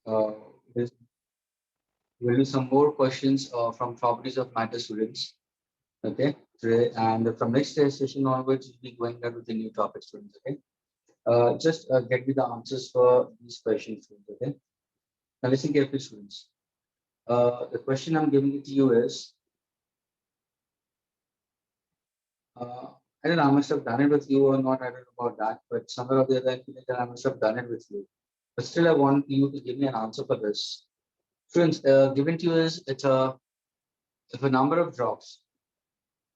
Uh, we'll we'll do some more questions from properties of matter students. Okay. Today, and from next session onwards, we'll be going on with the new topic students. Okay. Just get me the answers for these questions, students. Okay. Now listen carefully, students. The question I'm giving it to you is, uh, I don't know, I must have done it with you or not. I don't know about that, but somewhere or the other, I feel like that I must have done it with you. But still, I want you to give me an answer for this. Students, given to you is it's a if a number of drops.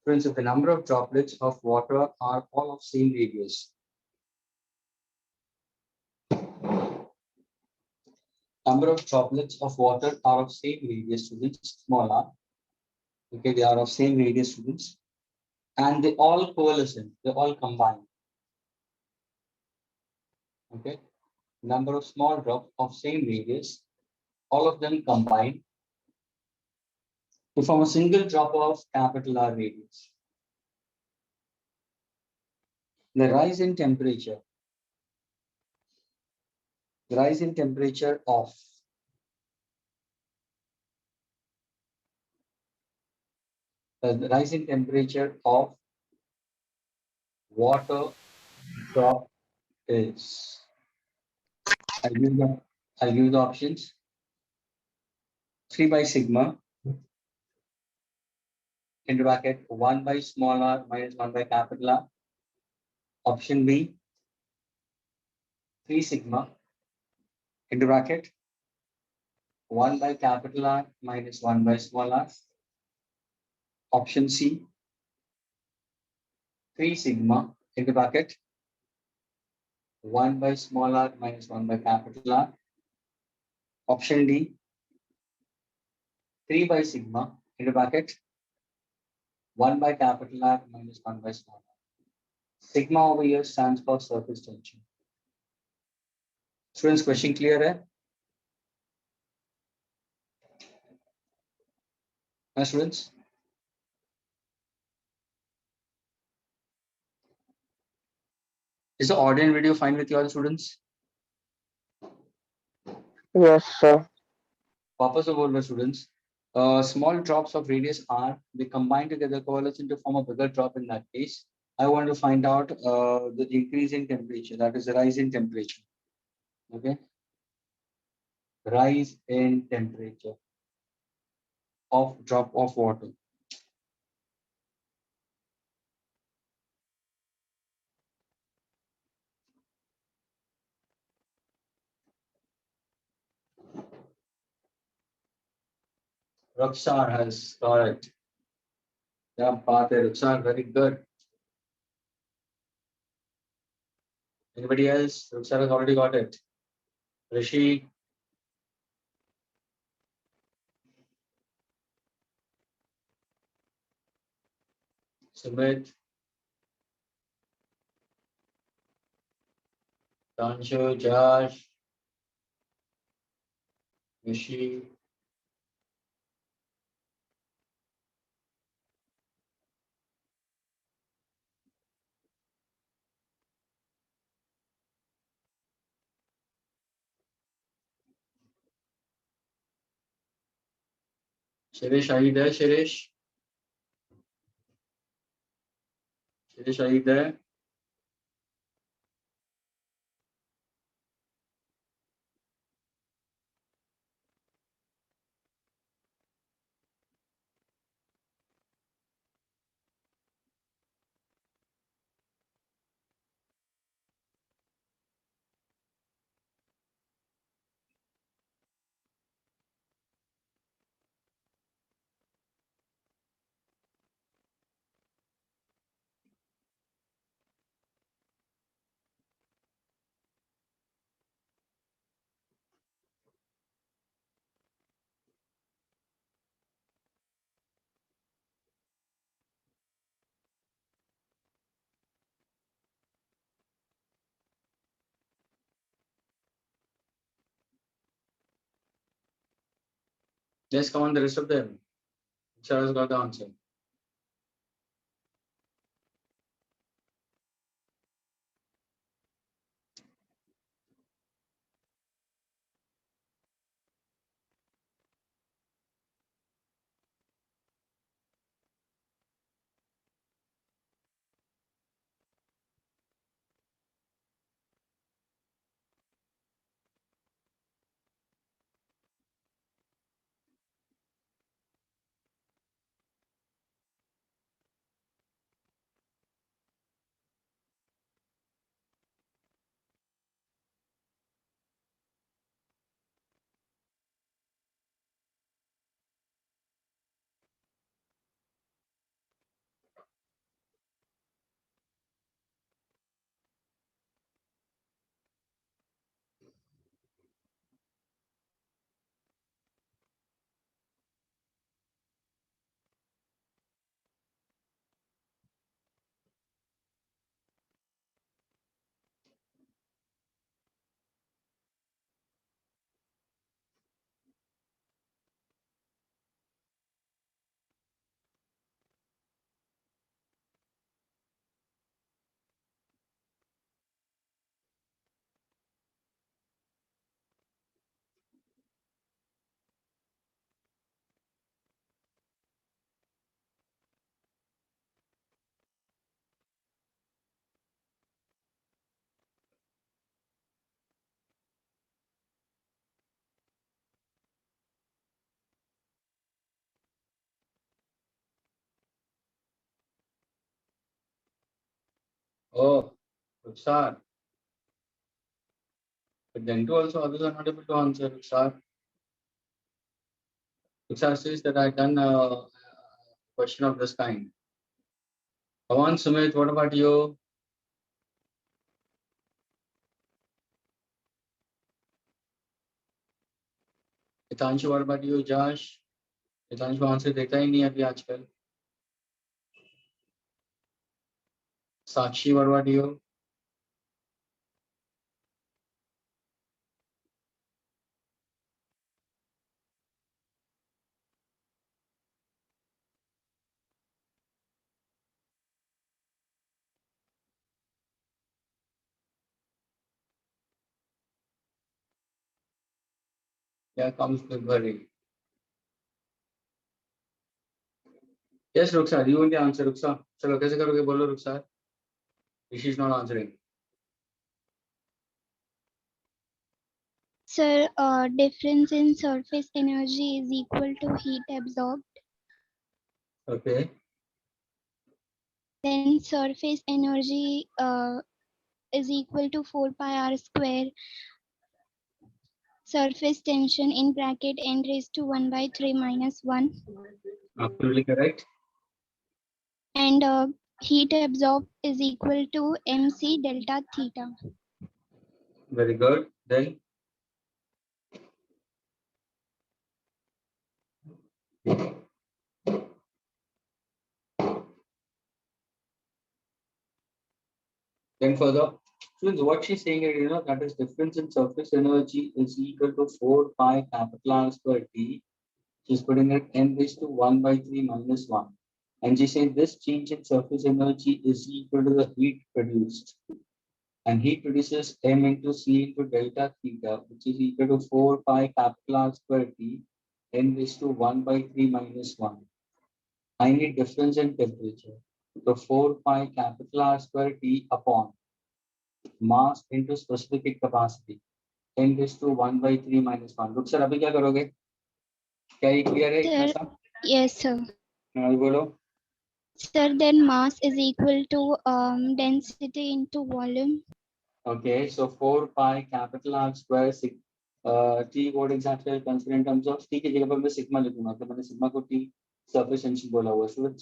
Friends, if the number of droplets of water are all of same radius, number of droplets of water are of same radius, students, small r. Okay, they are of same radius, students, and they all coalescent, they all combine. Okay, number of small drops of same radius, all of them combine to form a single drop of capital R radius. The rise in temperature, the rise in temperature of the rise in temperature of water drop is. I'll give the I'll give the options. 3 by sigma into bracket 1 by small r minus 1 by capital R. Option B, 3 sigma into bracket 1 by capital R minus 1 by small r. Option C, 3 sigma into bracket 1 by small r minus 1 by capital R. Option D, 3 by sigma into bracket 1 by capital R minus 1 by small r. Sigma over here stands for surface tension. Students, question clear hai? My students? Is the audio and video fine with you all students? Yes, sir. Purpose of all the students. Small drops of radius r, they combine together, coalesce to form a bigger drop in that case. I want to find out the increase in temperature, that is the rise in temperature. Okay, rise in temperature of drop of water. Raksar has got it. Yeah, Path Raksar, very good. Anybody else? Raksar has already got it. Rishi, Sumit, Tanshu, Josh, Rishi, Shirish, are you there, Shirish? Shirish, are you there? Yes, come on, the rest of them. Raksar has got the answer. Oh, Ruksar. But then too also others are not able to answer. Ruksar. Ruksar says that I done a question of this kind. Come on, Sumit, what about you? Hitanshu, what about you? Josh? Hitanshu answer देता ही नहीं अभी आजकल. Sakshi, what about you? Here comes Gulbari. Yes, Ruksar, you only answer. Ruksar, चलो कैसे करोगे बोलो Ruksar. Rishi is not answering. Sir, difference in surface energy is equal to heat absorbed. Okay. Then surface energy is equal to 4 pi r square. Surface tension in bracket n raised to 1 by 3 minus 1. Absolutely correct. And heat absorbed is equal to mc delta theta. Very good. Then further, students, what she's saying is, that is difference in surface energy is equal to 4 pi capital R square T. She's putting it n raised to 1 by 3 minus 1. And she said this change in surface energy is equal to the heat produced. And heat produces m into c into delta theta, which is equal to 4 pi capital R square T n raised to 1 by 3 minus 1. I need difference in temperature. So 4 pi capital R square T upon mass into specific heat capacity 10 raised to 1 by 3 minus 1. रुक sir अभी क्या करोगे? क्या ये clear है इतना Sir, सा? yes, sir. बोलो. Sir, then mass is equal to density into volume. Okay, so 4 pi capital R square T what exactly I consider in terms of T की जगह पर मैं सिग्मा लिखूंगा. तो मैंने सिग्मा को T surface tension बोला हुआ है.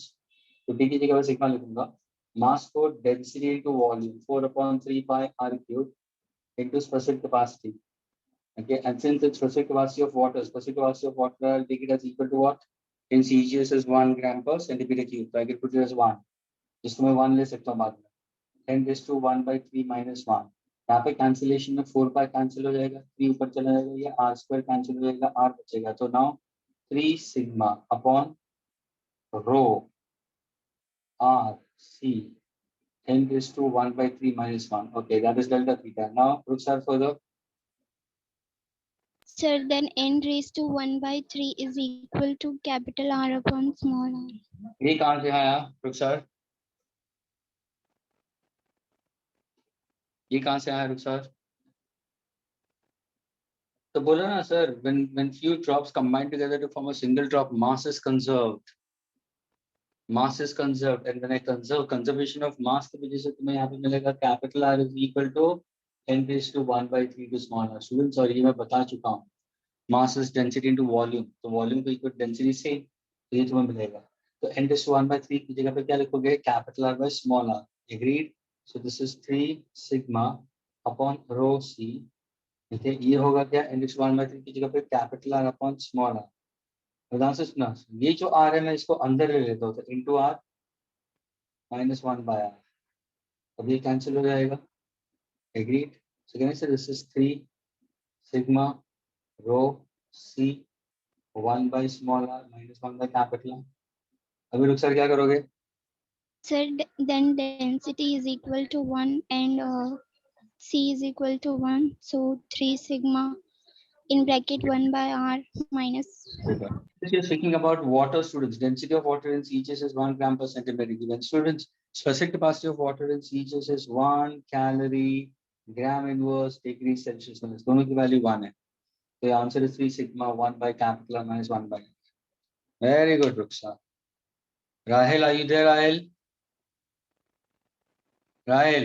तो T की जगह पर सिग्मा लिखूंगा. Mass को density into volume 4 upon 3 pi R cube into specific capacity. Okay, and since it's specific capacity of water, I'll take it as equal to what? Since EGS is 1 gram per centimeter cube, so I can put it as 1. जिसको मैं 1 ले सकता हूँ बाद में. 10 raised to 1 by 3 minus 1. यहाँ पे cancellation में 4 पाई कैंसिल हो जाएगा, 3 ऊपर चला जाएगा, ये r स्क्वायर कैंसिल हो जाएगा, r बचेगा. तो now 3 sigma upon rho r c 10 raised to 1 by 3 minus 1. Okay, that is delta theta. Now looks are further. Sir, then n raised to 1 by 3 is equal to capital R upon small r. ये कहाँ से आया रुखसार? ये कहाँ से आया रुखसार? तो बोला ना sir, when few drops combine together to form a single drop, mass is conserved. Mass is conserved, and when I conservation of mass की वजह से तुम्हें यहाँ पे मिलेगा capital R is equal to 10 raised to 1 by 3 to small r. Students, और ये मैं बता चुका हूँ. Mass is density into volume. तो volume को equal density से ये तुम्हें मिलेगा. तो n raised to 1 by 3 की जगह पे क्या लिखोगे? Capital R by small r. Agreed? So this is 3 sigma upon rho c. देखिए ये होगा क्या? n raised to 1 by 3 की जगह पे capital R upon small r. ध्यान से सुना. ये जो r है मैं इसको अंदर ले लेता हूँ. तो into r minus 1 by r. अब ये कैंसिल हो जाएगा. Agreed? So can I say this is 3 sigma rho c 1 by small r minus 1 by capital R. अभी रुक सर क्या करोगे? Sir, then density is equal to 1 and C is equal to 1. So 3 sigma in bracket 1 by R minus. If you're speaking about water, students, density of water in CHS is 1 gram per centimeter given. Students, specific capacity of water in CHS is 1 calorie gram inverse degree Celsius minus. दोनों की value 1 है. The answer is 3 sigma 1 by capital R minus 1 by. Very good, Ruksa. Rahel, are you there, Rahel? Rahil,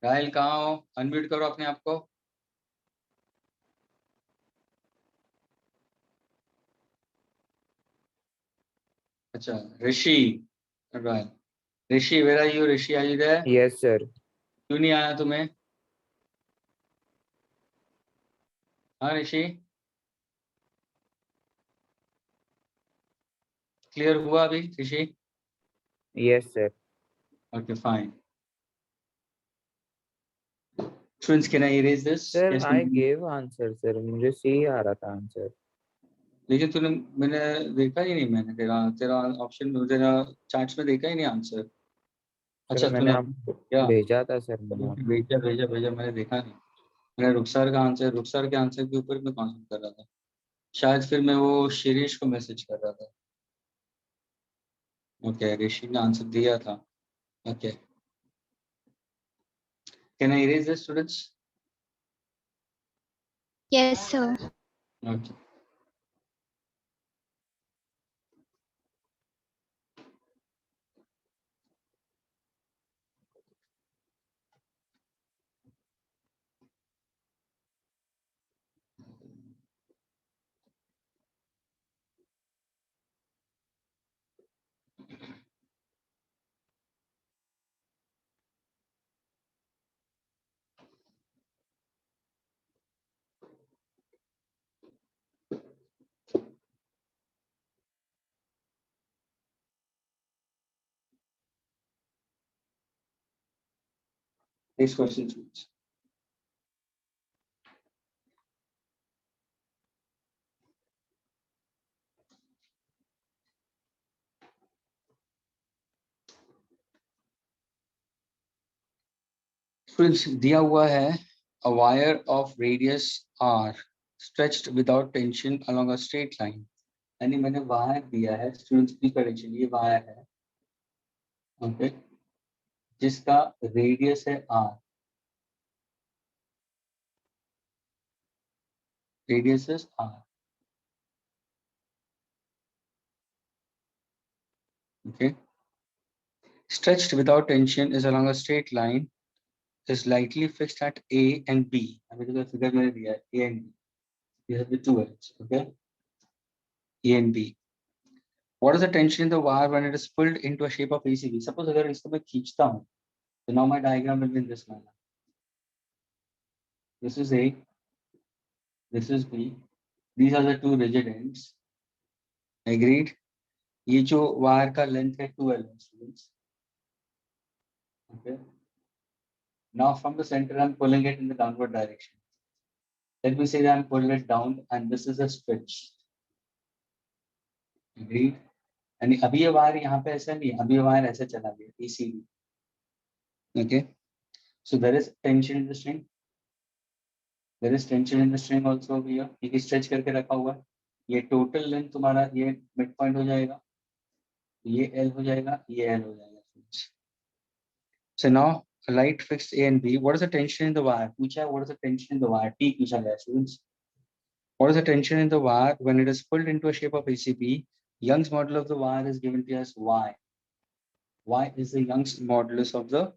Rahil कहाँ हो? Unmute करो अपने आप को। अच्छा, Rishi, right. Rishi, where are you? Rishi, are you there? Yes, sir. क्यों नहीं आया तुम्हें? हाँ ऋषि, क्लियर हुआ अभी ऋषि? Yes, sir. Okay fine. Students, can I erase this? Sir, Yes, I gave answer, sir. मुझे C आ रहा था answer. लेकिन तूने, मैंने देखा ही नहीं, मैंने तेरा तेरा ऑप्शन, तेरा चार्ट्स में देखा ही नहीं आंसर। Sir, अच्छा मैंने तूने आपको क्या भेजा था सर मैंने आपको। भेजा भेजा भेजा, मैंने देखा नहीं। मैंने रुखसार का आंसर, रुखसार के आंसर के ऊपर मैं कॉन्सेंट्रेट कर रहा था शायद, फिर मैं वो शिरीष को मैसेज कर रहा था। ओके, ऋषि ने आंसर दिया था। Okay, can I erase this students? Yes, sir. Okay, next question students. Students, दिया हुआ है a wire of radius r stretched without tension along a straight line। यानी मैंने वायर दिया है स्टूडेंट्स, की कंडीशन, ये वायर है, ओके, जिसका रेडियस है r, radius is r, okay, stretched without tension is along a straight line, is lightly fixed at a and b। अभी तो फिगर मैंने दिया है a and b, these are the two ends, okay, a and b। what is the tension in the wire when it is pulled into a shape of ACB? suppose अगर इसको मैं खींचता हूँ, so now my diagram will be in this manner, this is a, this is b, these are the two rigid ends, agreed। ये जो wire का length है 12 है students, okay। now from the center I'm pulling it in the downward direction, let me say that I'm pulling it down and this is a stretch, agreed। यानी अभी ये wire यहाँ पे ऐसा नहीं है, अभी ये वायर ऐसे चला गया ECB, okay। so there is tension in the string, there is tension in the string also over here, ये स्ट्रेच करके रखा हुआ है। ये टोटल लेंथ तुम्हारा ये मिड पॉइंट हो जाएगा, ये L हो जाएगा, ये L हो जाएगा। so now light fixed A and B, what is the tension in the wire? पूछा है what is the tension in the wire, T पूछा गया students। what is the tension in the wire when it is pulled into a shape of ACB? Young's modulus of the wire is given to us Y. Y is the Young's modulus of the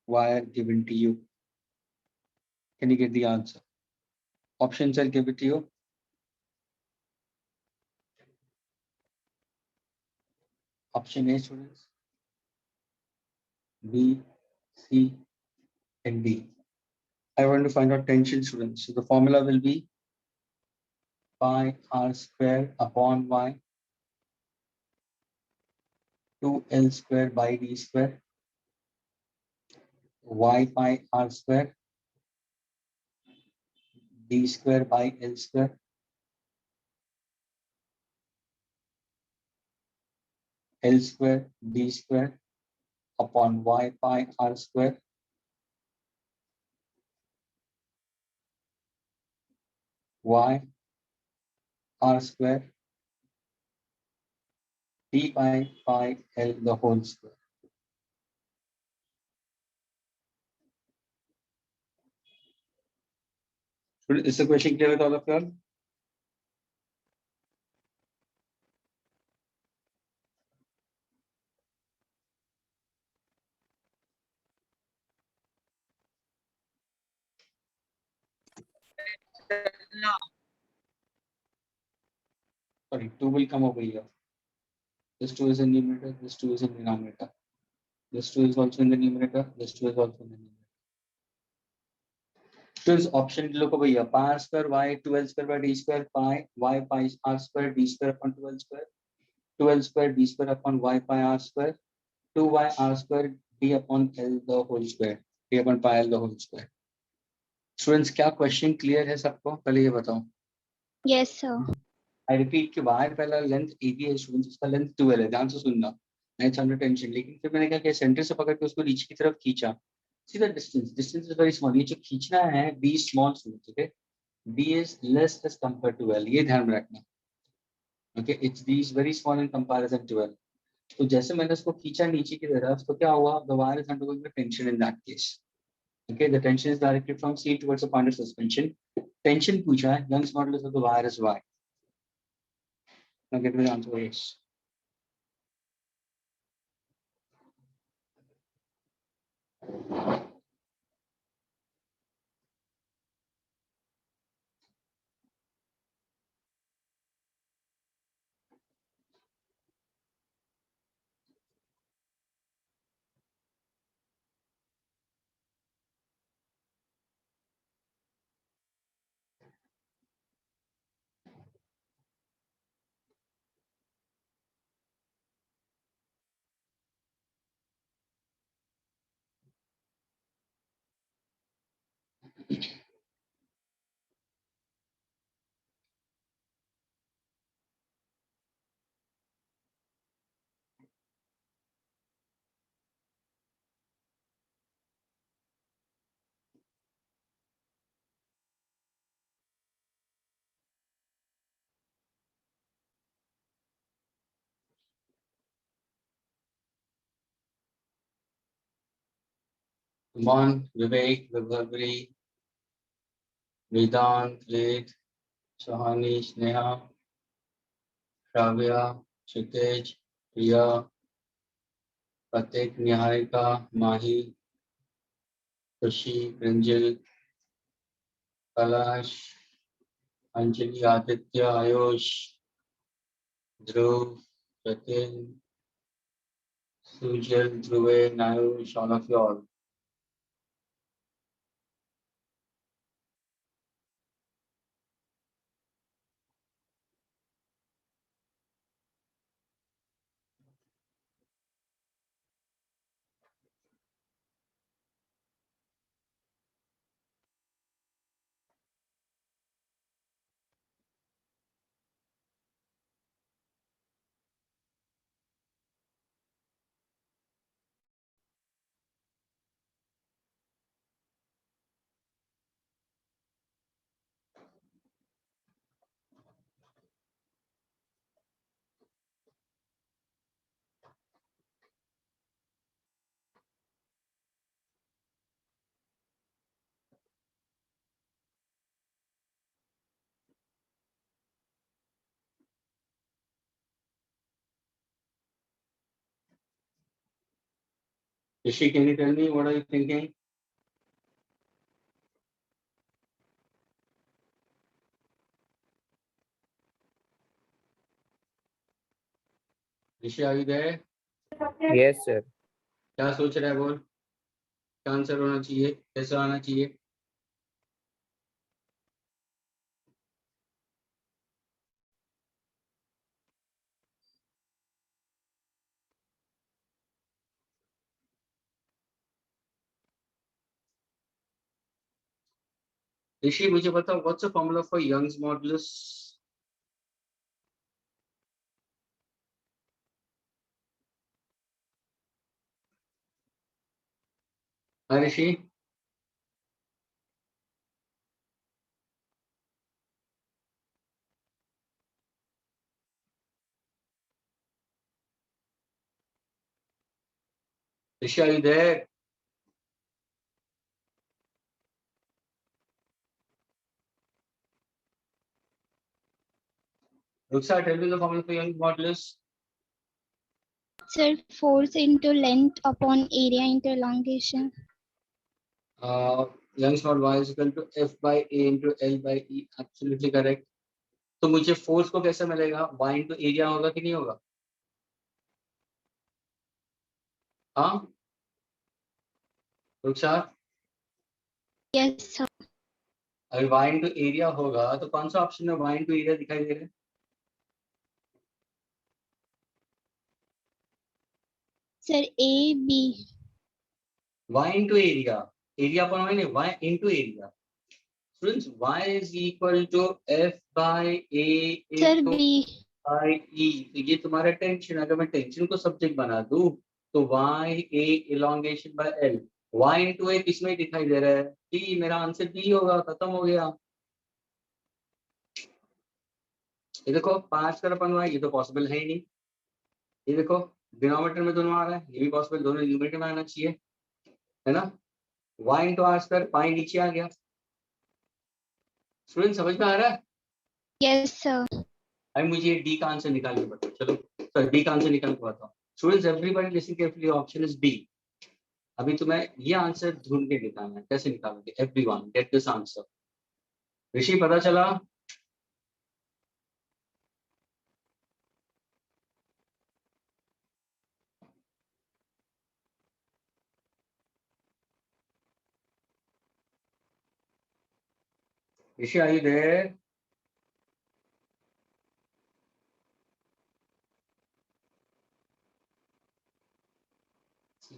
wire given to you. Can you get the answer? Options I'll give it to you. Option A, students, B, C, and D. I want to find out tension, students. So the formula will be pi r square upon y, 2l square by d square, y pi r square, d square by l square, l square d square upon y pi r square, y r square d pi l the whole square. Is the question clear with all of you all? Sorry, 2 will come over here. This 2 is in numerator, this 2 is in denominator. This 2 is also in the numerator, this 2 is also in the numerator. So is option look over here. Pi r square y 2l square by d square pi y pi r square d square upon 2l square 2l square d square upon y pi r square 2y r square d upon l the whole square d upon pi l the whole square. Students क्या question clear है सबको? पहले ये बताओ. Yes, sir. I repeat कि y पहला length AB है students, इसका लेंथ 12 है. ध्यान से सुनना. It's under tension. लेकिन फिर मैंने क्या किया, सेंटर से पकड़ के उसको नीचे की तरफ खींचा. See the distance. Distance is very small. ये जो खींचना है B small students. Okay. B is less as compared to L. ये ध्यान में रखना. Okay. It's B is very small in comparison to L. तो जैसे मैंने उसको खींचा नीचे की तरफ तो क्या हुआ? The wire is undergoing the tension in that case. Okay. The tension is directed from C towards the point of suspension. Tension पूछा है. Young's modulus of the wire is Y. Now get me the answer yes. Mon, Vivek, Vibhavri, Vedant, Ved, Sahani, Sneha, Shravya, Kshitej, Priya, Pratik, Niharika, Mahi, Kushi, Prinjal, Kalash, Anjali, Aditya, Ayush, Dhruv, Jatin, Sujal, Dhruve, Nayush, all of you all. Rishi, can you tell me what are you thinking? Rishi, are you there? Yes, sir. क्या सोच रहा है बोल? क्या answer होना चाहिए? कैसा आना चाहिए? ऋषि मुझे बताओ, what's the formula for Young's modulus? Rishi, Rishi are you there? Ruxa, tell me the formula for Young's modulus. Sir, force into length upon area into elongation. Young's mod y is equal to f by a into l by e, absolutely correct. तो मुझे force को कैसे मिलेगा, y into area होगा कि नहीं होगा? हाँ रुखसार, Yes, sir. अगर y इंटू एरिया होगा तो कौन सा ऑप्शन में y इंटू एरिया दिखाई दे रहा है? Sir, A, B. y into area, area पर नहीं, y into area. Students y is equal to f by a Sir, into B. By e। तो ये तुम्हारा टेंशन, अगर मैं टेंशन को सब्जेक्ट बना दूं तो y a elongation by l, y into a किसमें दिखाई दे रहा है? d। मेरा आंसर d होगा, खत्म हो गया। ये देखो 5 कर अपन y, ये तो पॉसिबल है ही नहीं। ये देखो डिनोमिनेटर में दोनों आ रहा है, ये भी पॉसिबल, दोनों न्यूमरेटर में आना चाहिए, है ना? y इंटू आर स्क्वायर, पाई नीचे आ गया। स्टूडेंट समझ में आ रहा है? Yes, sir. अभी मुझे डी का आंसर निकाल के बताओ, चलो सर डी का आंसर निकाल के बताओ। Students everybody listen carefully, option is B. अभी तुम्हें ये आंसर ढूंढ के दिखाना है, कैसे निकालोगे? Everyone get this answer. Rishi पता चला? Rishi are you there?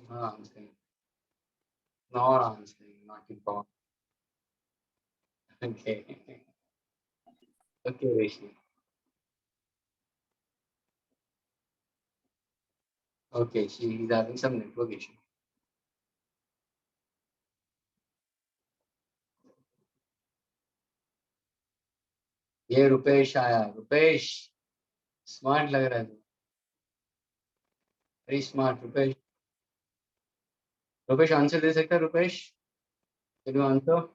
हाँ answer, not answer, not important. Okay okay Rishi, okay, she is having some network issue. ये रुपेश आया, रुपेश स्मार्ट लग रहा है, very smart Rupesh. Rupesh answer दे सकता है? Rupesh can you answer?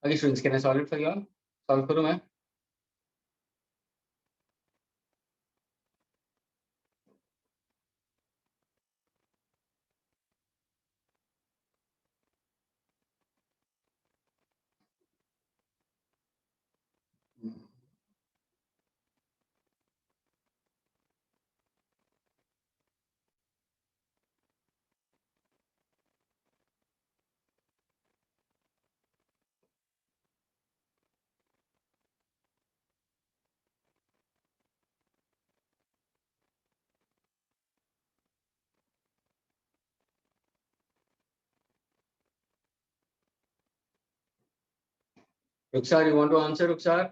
Okay students, can I solve it for you all? Solve करूँ मैं? Ruksar, you want to answer, Ruksar?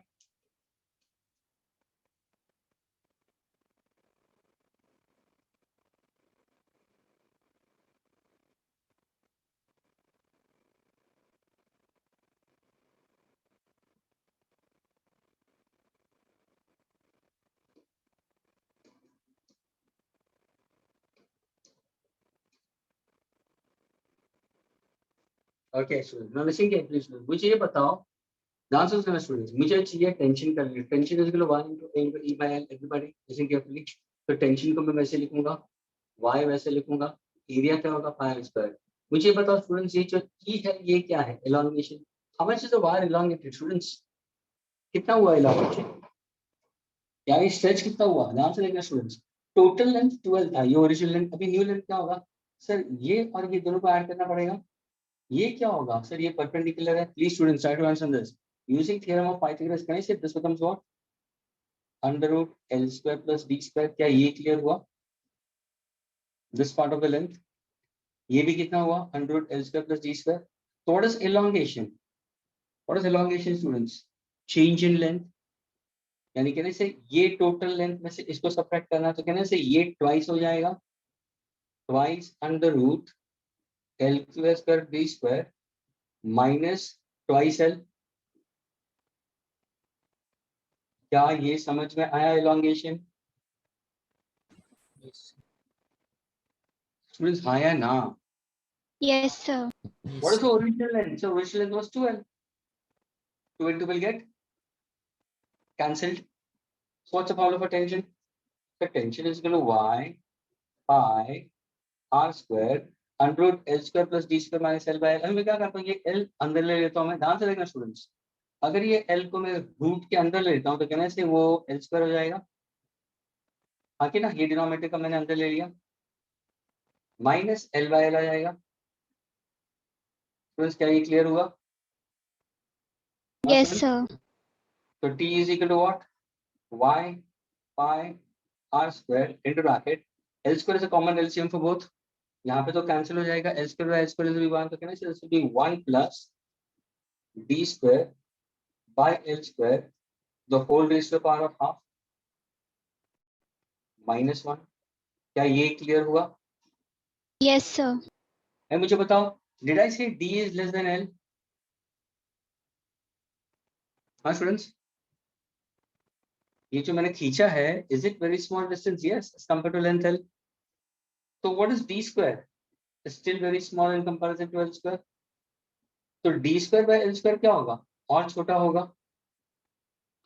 Okay students, now listen carefully students, मुझे ये बताओ, ध्यान से सुनना students, मुझे चाहिए टेंशन कर ली, tension is equal to 1 into a into e by l, everybody listen carefully। तो टेंशन को मैं वैसे लिखूंगा, y वैसे लिखूंगा, एरिया क्या होगा पाई स्क्वायर। मुझे बताओ स्टूडेंट्स, ये जो e है ये क्या है? Elongation. How much is the wire elongated students? कितना हुआ एलोंगेशन? यानी स्ट्रेच कितना हुआ? ध्यान से देखना स्टूडेंट्स, टोटल लेंथ 12 था, ये ओरिजिनल लेंथ, अभी न्यू लेंथ क्या होगा? सर ये और ये दोनों को ऐड करना पड़ेगा। ये क्या होगा? सर ये परपेंडिकुलर है। Please students try to answer this using theorem of Pythagoras. Can I say this becomes what? Under root l square plus d square. क्या ये क्लियर हुआ? This part of the length, ये भी कितना हुआ? Under root l square plus d square. So what is elongation? What is elongation, students? Change in length. यानी कहने से ये टोटल लेंथ में से इसको सब्ट्रैक्ट करना, तो कहने से ये ट्वाइस हो जाएगा, twice under root L square B square minus twice L. क्या ये समझ में आया elongation? Students, हाँ या ना? Yes, sir. What is the original length? So original length was 2L. 2 into will get cancelled. So what's the formula for tension? The tension is equal to y pi r square under root L square plus D square minus L by L. अब मैं क्या करता हूँ, ये L अंदर ले लेता हूँ मैं, ध्यान से देखना स्टूडेंट्स। अगर ये L को मैं रूट के अंदर ले लेता हूँ तो कहने से वो L स्क्वायर हो जाएगा, बाकी ना ये डिनोमिनेटर का मैंने अंदर ले लिया, माइनस L by L आ जाएगा। स्टूडेंट्स, क्या ये क्लियर हुआ? Yes, sir. So T is equal to what? Y pi r square into bracket L square is a common LCM for both. यहाँ पे तो कैंसिल हो जाएगा, L square by L square is to be 1, तो कहना चाहिए this will be 1 plus D square by L square the whole raised to the power of half minus 1. क्या ये क्लियर हुआ? Yes, sir. अब मुझे बताओ, did I say D is less than L? हाँ स्टूडेंट्स, ये जो मैंने खींचा है, is it very small distance? Yes, as compared to length L. So what is D square? It's still very small in comparison to L square. तो D square by L square क्या होगा? और छोटा होगा,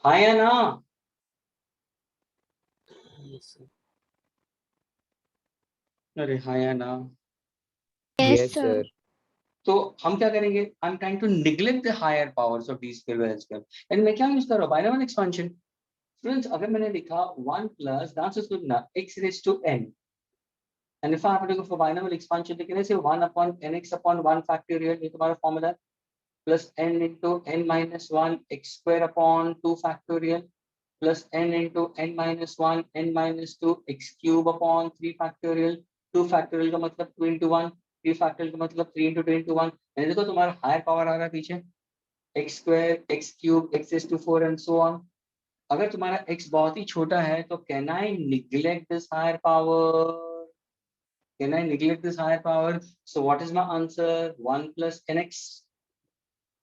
हाँ या ना? अरे हाँ या ना? Yes, Yes, sir. sir. तो हम क्या करेंगे? I am trying to neglect the higher powers of D square by L square, यानी मैं क्या यूज कर रहा हूँ? Binomial expansion. स्टूडेंट्स, अगर मैंने लिखा 1 प्लस डांस सुनना x raise to n, and if I have to go for binomial expansion, तो कैसे 1 upon nx upon 1 factorial, ये तुम्हारा फॉर्मूला है, plus n into n minus 1 x square upon 2 factorial plus n into n minus 1 n minus 2 x cube upon 3 factorial। 2 factorial का मतलब 2 into 1, 3 factorial का मतलब 3 into 2 into 1। यानी देखो तुम्हारा हायर पावर आ रहा है पीछे, x square x cube x raised to 4 and so on। अगर तुम्हारा x बहुत ही छोटा है तो can I neglect this higher power? Can I neglect this higher power? So what is my answer? 1 plus nx.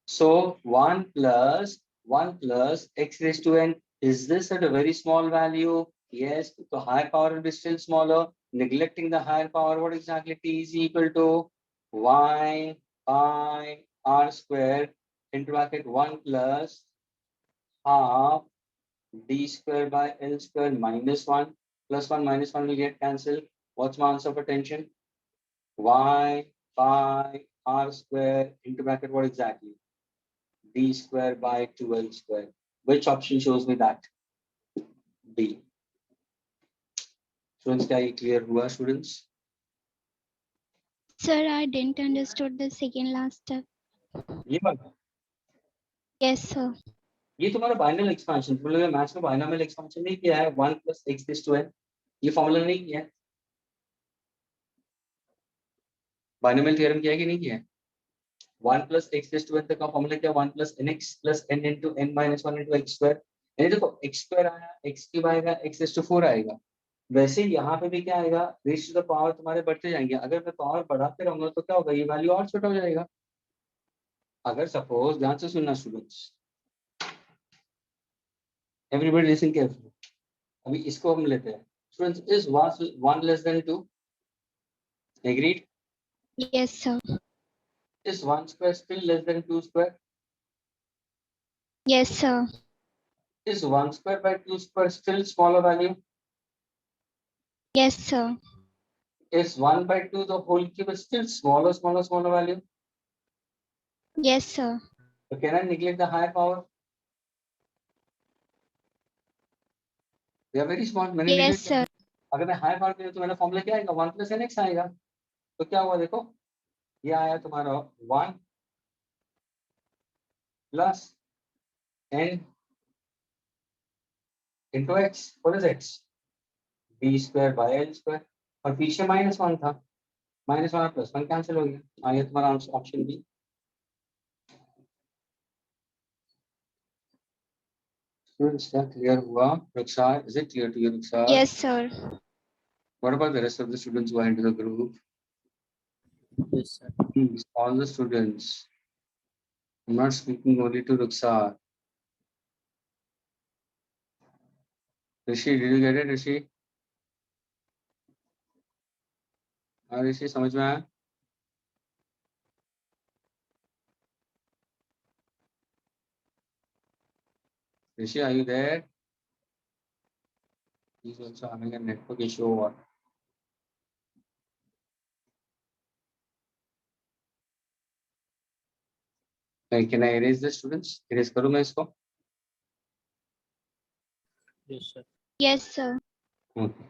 So 1 plus x raised to n. Is this at a very small value? Yes. So higher power will be still smaller. Neglecting the higher power, what exactly T is equal to? Y pi r square into bracket 1 plus half d square by L square minus 1 plus 1 minus 1 will get cancelled. What's my answer for tension? Y pi r square into bracket what exactly? D square by 2L square. Which option shows me that? D. Students, क्या ये clear हुआ students? Sir, I didn't understood the second last step. ये वाला, Yes, sir. ये तुम्हारा binomial expansion, तुम लोगों ने मैथ्स में बाइनोमियल एक्सपेंशन नहीं किया है, 1 plus x raised to n, ये फॉर्मूला नहीं किया है। बाइनोमियल थ्योरम किया है कि नहीं किया है? 1 plus x raised to n तक का फॉर्मूला क्या? 1 plus nx plus n into n minus 1 into x square। यानी देखो x square आया, x cube आएगा, x raised to 4 आएगा, वैसे ही यहाँ पे भी क्या आएगा? रेज टू द पावर तुम्हारे बढ़ते जाएंगे। अगर मैं पावर बढ़ाते रहूंगा तो क्या होगा? ये वैल्यू और छोटा हो जाएगा। अगर सपोज, ध्यान से सुनना स्टूडेंट्स, एवरीबॉडी लिसन केयरफुली, अभी इसको हम लेते हैं। Students, is 1 less than 2? Agreed? Yes, sir. Is 1 square still less than 2 square? Yes, sir. Is 1 square by 2 square still smaller value? Yes, sir. Is 1 by 2 the whole cube is still smaller value? Yes, sir. So can I neglect the higher power? They are very small. मैंने Yes, neglect sir. अगर मैं higher power किया तो मेरा formula क्या आएगा? 1 plus nx आएगा। तो क्या हुआ देखो, ये आया तुम्हारा 1 plus n into x। What is x? b square by l square। और पीछे -1 था, -1 प्लस 1 कैंसिल हो गया, आया तुम्हारा ऑप्शन बी। Students, क्या clear हुआ? Raksha, is it clear to you, Raksha? Yes, sir. What about the rest of the students who are into the group? Yes, sir. Please, all the students. I'm not speaking only to Raksha. Rishi, did you get it, Rishi? हाँ ऋषि समझ में आया? Rishi, are you there? He's also having a network issue or what? Can I erase the students? Erase करूँ मैं इसको? Yes, sir. Yes, sir. Okay.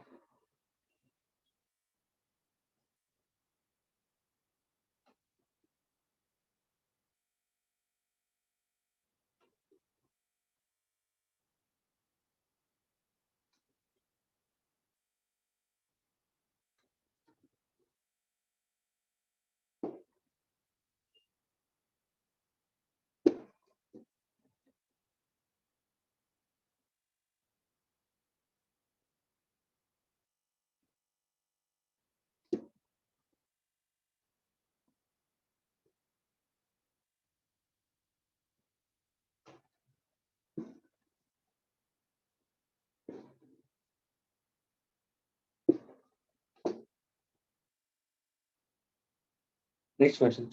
Next question.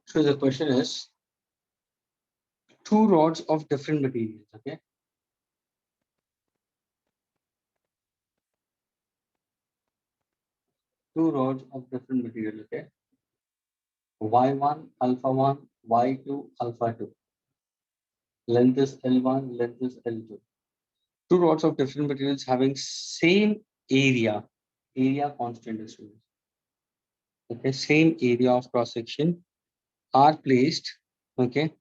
So the question is, two rods of different materials, okay? Two rods of different material, okay? Y1, alpha 1, Y2, alpha 2. Length is L1, length is L2. Two rods of different materials having same area constant is students. Okay, same area of cross section are placed, okay,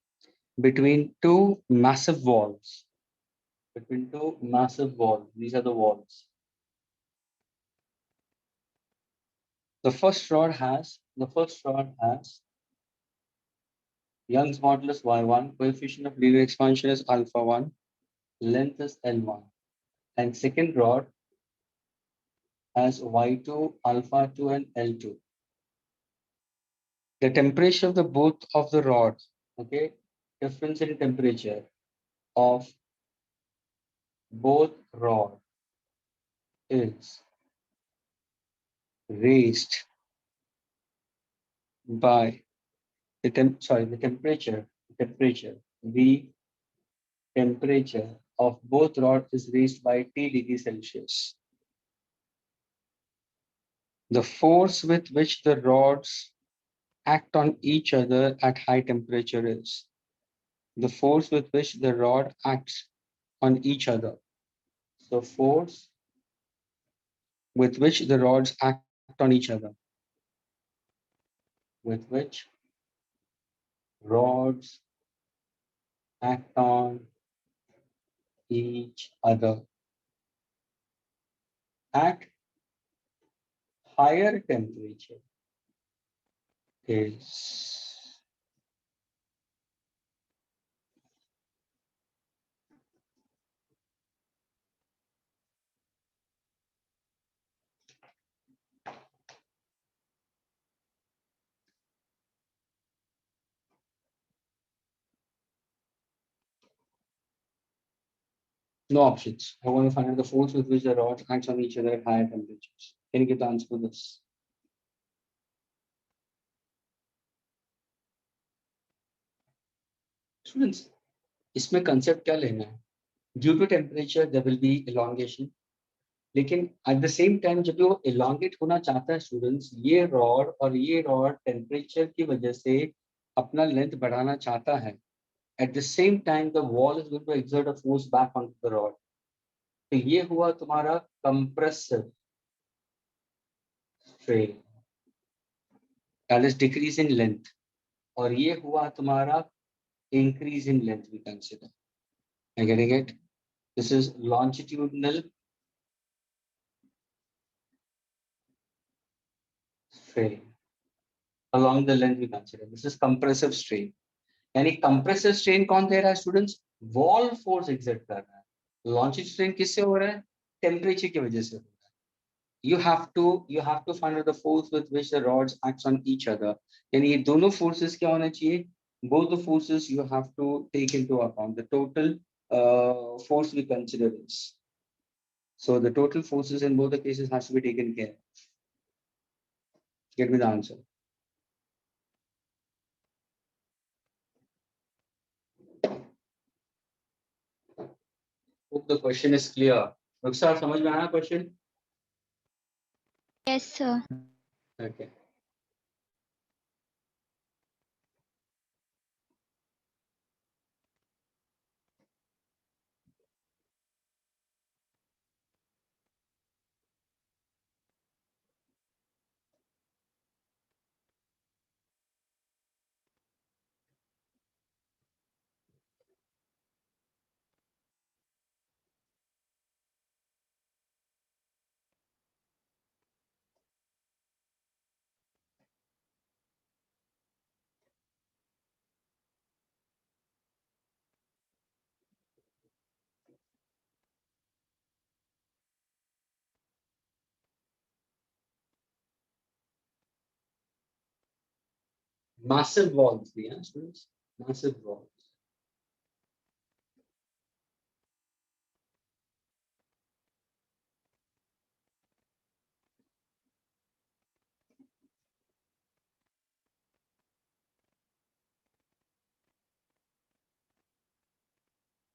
between two massive walls. Between two massive walls. These are the walls. The first rod has Young's modulus Y1, coefficient of linear expansion is alpha 1, length is L1. And second rod has Y2, alpha 2, and L2. The temperature of the both of the rods, okay, difference in temperature of both rod is raised by the temperature of both rods is raised by T degrees Celsius. The force with which the rods act on each other at high temperature is the force with which the rod acts on each other. So force with which the rods act on each other. With which rods act on each other at higher temperature is no options. I want to find out the force with which the rods acts on each other at higher temperatures. Can you get the answer for this? Students, इसमें concept क्या लेना है? Due to temperature, there will be elongation. लेकिन at the same time जब वो elongate होना चाहता है students, ये rod और ये rod temperature की वजह से अपना length बढ़ाना चाहता है. At the same time, the wall is going to exert a force back onto the rod. तो ये हुआ तुम्हारा compressive strain, that is decrease in length, और ये हुआ तुम्हारा increase in length we consider. Are you getting it? This is longitudinal strain along the length we consider. This is compressive strain. यानी compressive strain कौन दे रहा है students? Wall force exert कर रहा है. लॉन्जिट्यूड स्ट्रेन किससे हो रहा है? टेम्परेचर की वजह से हो रहा है. You have to find out the force with which the rods acts on each other. यानी ये दोनों forces क्या होना चाहिए? Both the forces you have to take into account. The total force we consider is. So the total forces in both the cases has to be taken care of. Get me the answer. Hope the question is clear. Ruksar, समझ में आया question? Yes, sir. Okay. Massive walls, yeah, students. Massive walls.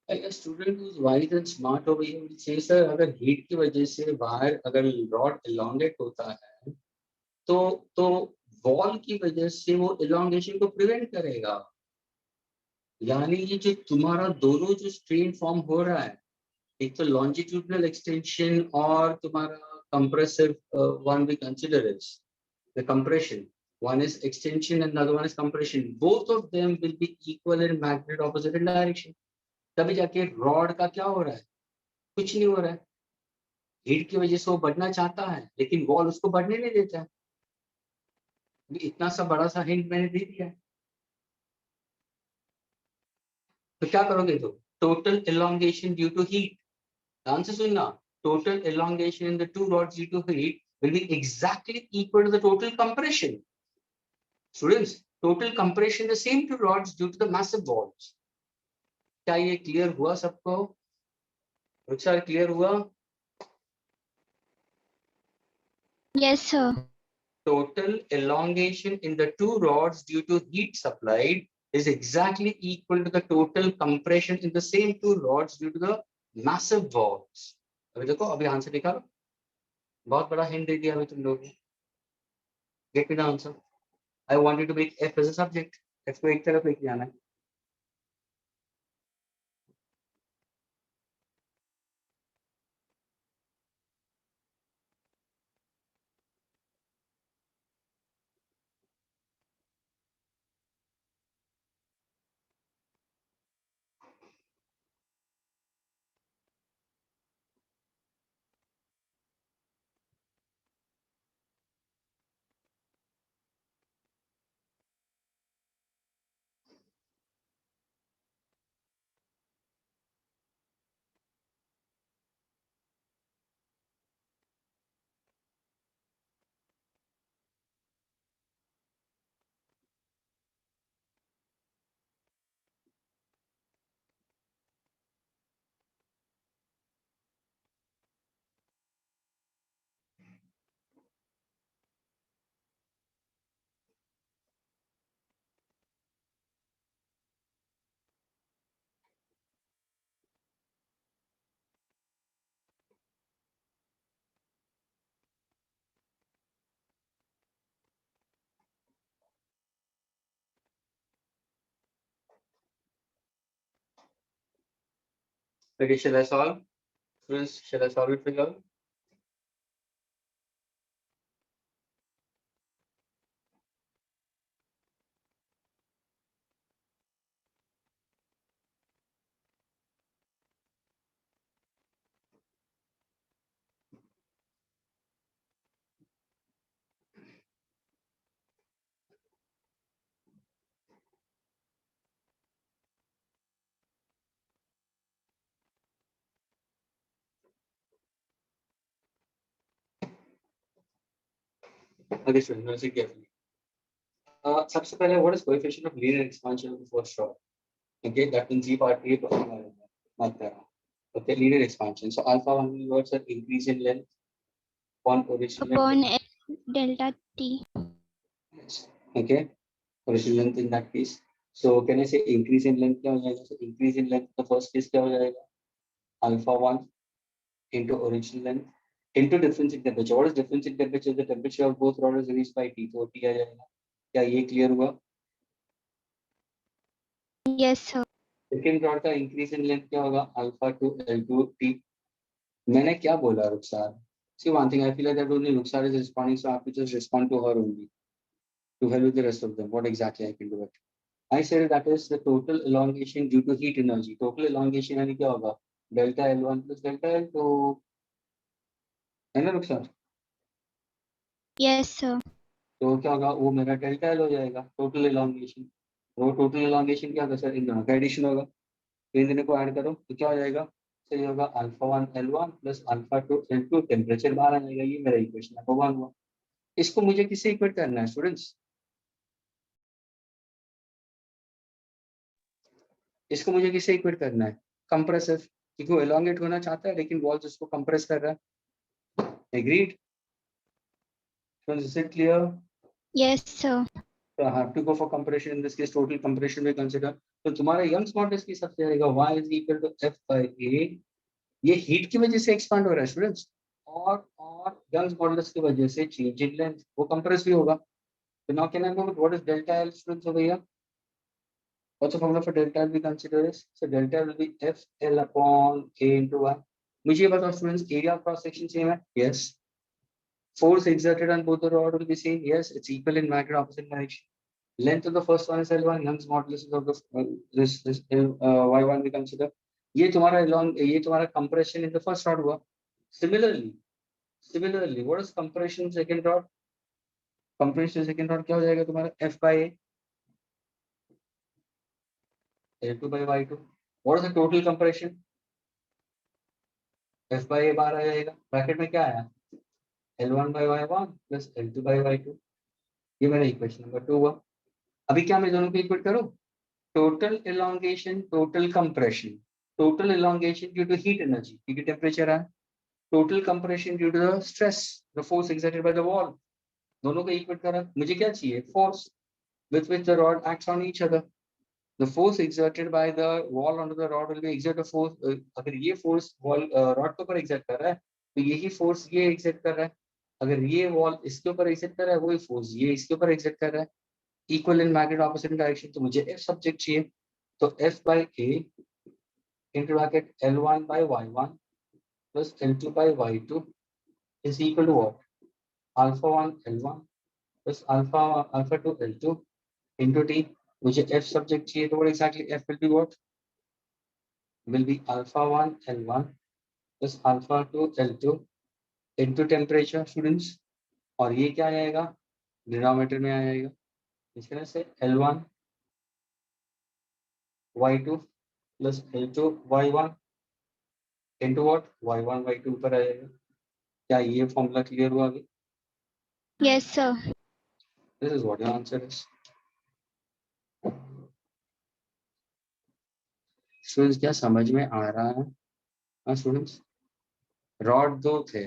Like a student who's wise and smart over here will say, sir, अगर heat की वजह से बाहर अगर rod elongate होता है, तो wall की वजह से वो elongation को prevent करेगा. यानी ये जो तुम्हारा दोनों जो strain form हो रहा है, एक तो longitudinal extension और तुम्हारा compressive one we consider is the compression. One is extension and the other one is compression. Both of them will be equal in magnitude opposite in direction. तभी जाके rod का क्या हो रहा है? कुछ नहीं हो रहा है. हीट की वजह से वो बढ़ना चाहता है, लेकिन वॉल उसको बढ़ने नहीं देता है. इतना सा बड़ा सा हिंट मैंने दे दिया है. तो क्या करोगे? तो total elongation due to heat. ध्यान से सुनना. Total elongation in the two rods due to heat will be exactly equal to the total compression. Students, total compression the same two rods due to the massive walls. क्या ये clear हुआ सबको? रुचर clear हुआ? Yes, sir. Total elongation in the two rods due to heat supplied is exactly equal to the total compression in the same two rods due to the massive walls. अभी देखो, अभी answer निकालो. बहुत बड़ा hint दे दिया अभी तुम लोगों ने. Get me the answer. I want you to make F as a subject. F को एक तरफ लेके जाना है. Okay, shall I solve? Friends, shall I solve it for you all? Okay, students, listen carefully. सबसे पहले what is coefficient of linear expansion of the first rod? Okay, that means ये part ये question आ रहा है, मत करना. Okay, linear expansion. So alpha 1 will words are increase in length upon original upon length. L delta T. Okay, original length in that case. So can I say increase in length क्या हो जाएगा? So increase in length the first case क्या हो जाएगा? Alpha 1 into original length into difference in temperature. What is difference in temperature? The temperature of both rods is reached by T. तो T आ जाएगा. क्या ये clear हुआ? Yes, sir. Second rod का increase in length क्या होगा? Alpha two L two T. मैंने क्या बोला रुखसार? See one thing, I feel like that only Rukhsar is responding, so I have to just respond to her only. To hell with the rest of them. What exactly I can do it? I said that is the total elongation due to heat energy. Total elongation यानी क्या होगा? Delta L1 plus delta L2. है ना रुखसार? Yes, sir. तो क्या होगा? वो मेरा डेल्टा एल हो जाएगा. Total elongation. वो टोटल elongation क्या होगा सर? इन दोनों का एडिशन होगा. तो इन दोनों को ऐड करो तो क्या हो जाएगा? तो ये होगा alpha 1 L1 plus alpha 2 L2. Temperature बाहर आ जाएगा. ये मेरा इक्वेशन नंबर 1 हुआ. इसको मुझे किससे इक्वेट करना है स्टूडेंट्स? इसको मुझे किससे इक्वेट करना है? कंप्रेसिव. क्योंकि वो एलोंगेट होना चाहता है लेकिन वॉल्स उसको कंप्रेस कर रहा है. Agreed? Is it clear? Yes, sir. So I have to go for compression. In this case, total compression we consider. तो तुम्हारा यंग्स मॉडुलस की सबसे आएगा y is equal to f by a. ये हीट की वजह से एक्सपांड हो रहा है स्टूडेंट्स. और यंग्स मॉडुलस की वजह से चेंज इन लेंथ वो कंप्रेस भी होगा. So now can I go with what is delta L students over here? What's the formula for delta L we consider is? So delta L will be F L upon A into Y. मुझे ये बताओ students, area of cross section same है? Yes. Force exerted on both the rod will be same? Yes. It's equal in magnitude opposite direction. Length of the first one is L1. Young's modulus of the this Y1 we consider. ये तुम्हारा compression in the first rod हुआ. Similarly, what is compression second rod? Compression second rod क्या हो जाएगा तुम्हारा? F by A. L2 by Y2. What is the total compression? F by A बार आ जाएगा. Bracket में क्या आया? L1 by Y1 plus L2 by Y2. ये मेरा इक्वेशन नंबर 2 हुआ. अभी क्या मैं दोनों को इक्वेट करूं? Total elongation, total compression. Total elongation due to heat energy, क्योंकि टेम्परेचर है. Total compression due to the stress, the force exerted by the wall. दोनों को इक्वेट करा. मुझे क्या चाहिए? Force with which the rod acts on each other. The force exerted by the wall onto the rod will be exert a force. अगर ये force wall rod के ऊपर exert कर रहा है तो यही force ये exert कर रहा है. अगर ये wall इसके ऊपर exert कर रहा है वही force ये इसके ऊपर exert कर रहा है. Equal in magnitude opposite direction. तो मुझे F subject चाहिए. तो F by A into bracket L1 by Y1 plus L2 by Y2 is equal to what? Alpha 1 L1 plus alpha 2 L2 into T. मुझे F subject चाहिए तो what exactly F will be what? Will be alpha 1 L1 plus alpha 2 L2 into temperature students. और ये क्या आएगा? Denominator में आ जाएगा. इस तरह से L1 Y2 plus L2 Y1 into what? Y1 Y2 ऊपर आ जाएगा. क्या ये फॉर्मूला क्लियर हुआ अभी? Yes, sir. This is what your answer is. Students क्या समझ में आ रहा है? हाँ स्टूडेंट्स, रॉड दो थे,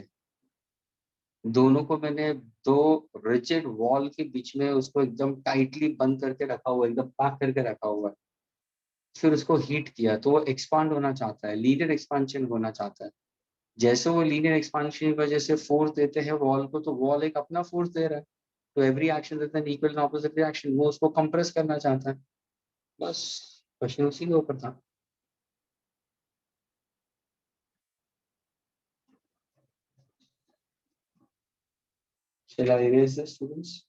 दोनों को मैंने दो रिजिड वॉल के बीच में उसको एकदम टाइटली बंद करके रखा हुआ, एकदम पैक करके रखा हुआ है. फिर उसको हीट किया तो वो एक्सपांड होना चाहता है, लीनियर एक्सपांशन होना चाहता है. जैसे वो लीनियर एक्सपांशन की वजह से फोर्स देते हैं वॉल को, तो वॉल एक अपना फोर्स दे रहा है. तो एवरी एक्शन देता है इक्वल एंड ऑपोजिट रिएक्शन. वो उसको कंप्रेस करना चाहता है. बस क्वेश्चन उसी के ऊपर था. Shall I erase this, students?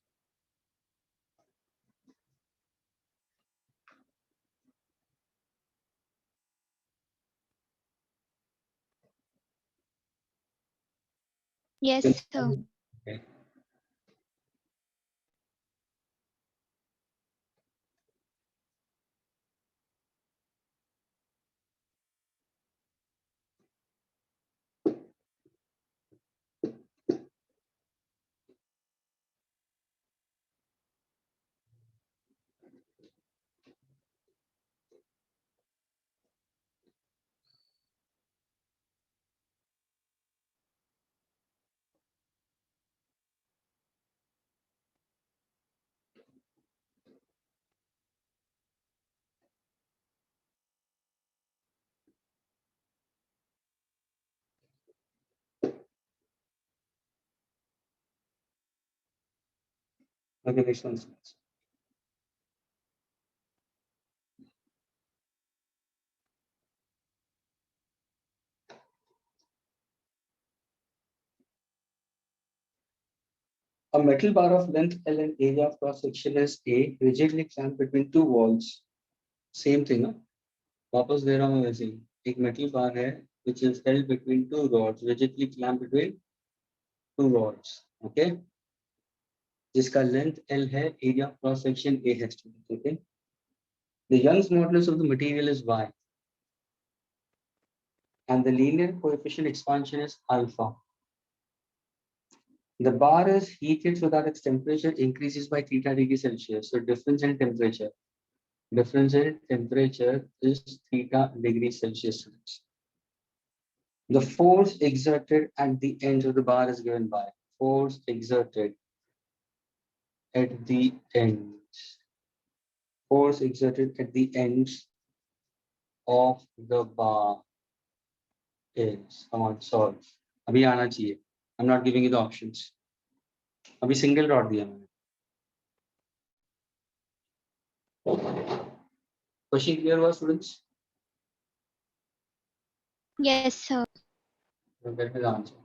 Yes, sir. Okay. Okay, next one. A metal bar of length L and area of cross section is A, rigidly clamped between two walls. Same thing, ना? वापस दे रहा हूँ मैं वैसे ही. एक metal bar है, which is held between two rods, rigidly clamped between two rods. Okay? जिसका length L है, area of cross section A है. Okay? The Young's modulus of the material is Y, and the linear coefficient expansion is alpha. The bar is heated so that its temperature increases by theta degree Celsius. So difference in temperature. Difference in temperature is theta degree Celsius. The force exerted at the ends of the bar is given by force exerted at the ends. Force exerted at the ends of the bar is. Come on, solve. अभी आना चाहिए. I'm not giving you the options. अभी single rod दिया मैंने. Question clear हुआ students? Yes, sir. Get me the answer.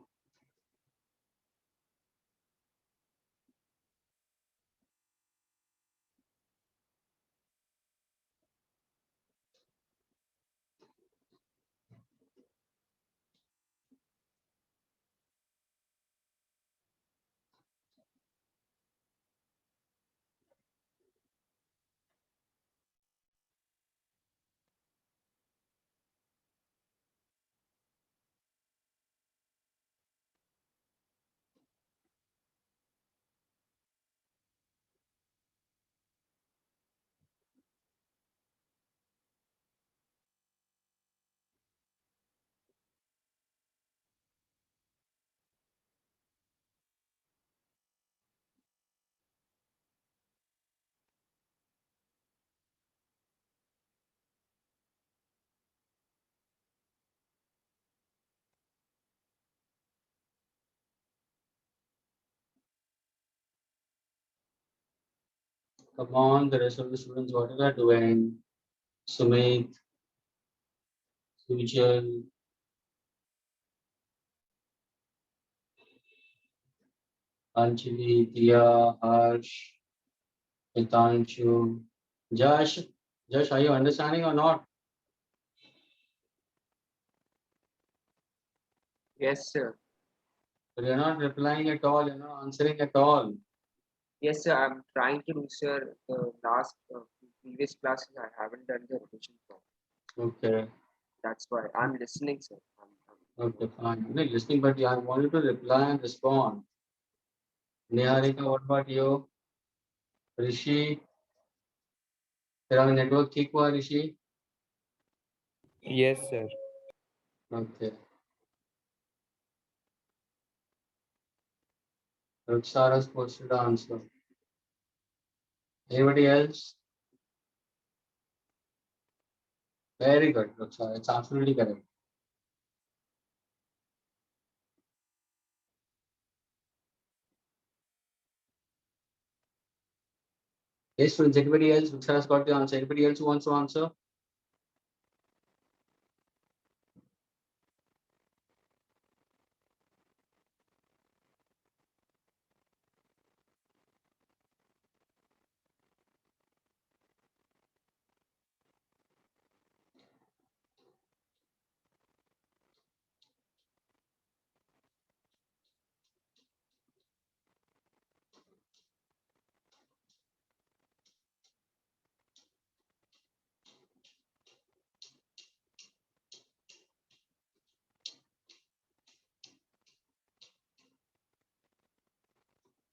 Come on, the rest of the students, what are they doing? Sumit, Sujal, Anjali, Dia, Harsh, Hitanshu, Jash. Jash, are you understanding or not? Yes, sir. But you're not replying at all, you're not answering at all. Yes, sir. I'm trying to do, sir. The last previous classes I haven't done the revision for. Okay, That's why I'm listening, sir. okay, fine. I'm not listening, but I want you to reply and respond. Niharika, what about you? Rishi, तेरा network ठीक हुआ Rishi? Yes, sir. Okay. Ruksara is posted the answer. Anybody else? Very good, Ruksara. It's absolutely correct. Yes, students, anybody else? Ruksara's got the answer. Anybody else who wants to answer?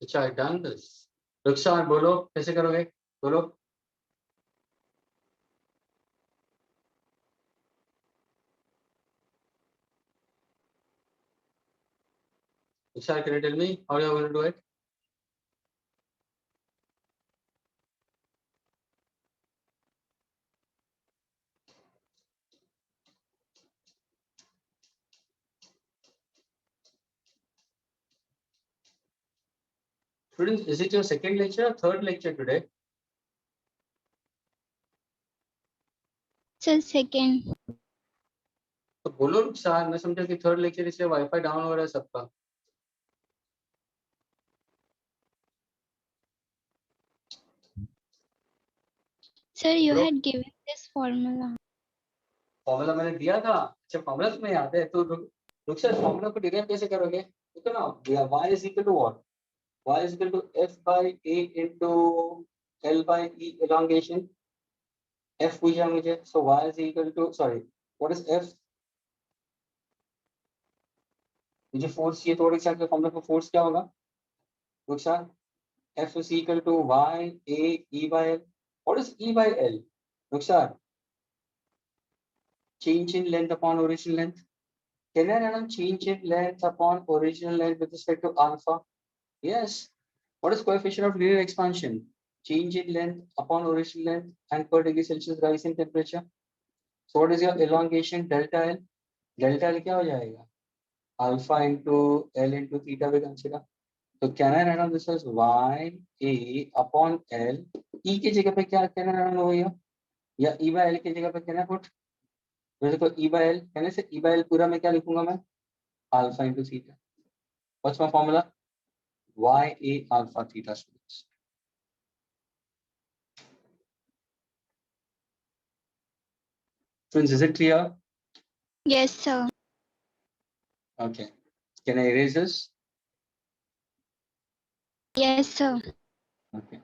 अच्छा, I done this. रुखसार बोलो कैसे करोगे? बोलो. रुखसार, can you tell me how you are going to do it? Students, is it your second lecture or third lecture today? Sir, second. तो बोलो रुखसार, मैं समझा कि थर्ड लेक्चर इसलिए वाईफाई डाउन हो रहा है सबका. Sir, you Bro. had given this formula. Formula मैंने दिया था. अच्छा फॉर्मूला तुम्हें याद है तो रुखसार फॉर्मूला को डिराइव कैसे करोगे? देखो ना, y is equal to what? Y is equal to f by a into l by e elongation. f पूछा मुझे, so y is equal to, sorry, what is f? मुझे फोर्स चाहिए, तो रुखसार के फॉर्मूला for फोर्स क्या होगा रुखसार? f is equal to y a e by l. What is e by l Rukhsar? Change in length upon original length. Can I run change in length upon original length with respect to alpha? Yes. What is coefficient of linear expansion? Change in length upon original length and per degree Celsius rise in temperature. So what is your elongation delta L? Delta L क्या हो जाएगा? Alpha into L into theta we consider. So can I write down this as y a upon L? E की जगह पे क्या can I write down over here? या E by L की जगह पे can I put? वैसे तो E by L कहने से E by L पूरा में क्या लिखूंगा मैं? Alpha into theta. What's my formula? Y a alpha theta students. Friends, is it clear? Yes, sir. Okay. Can I erase this? Yes, sir. Okay.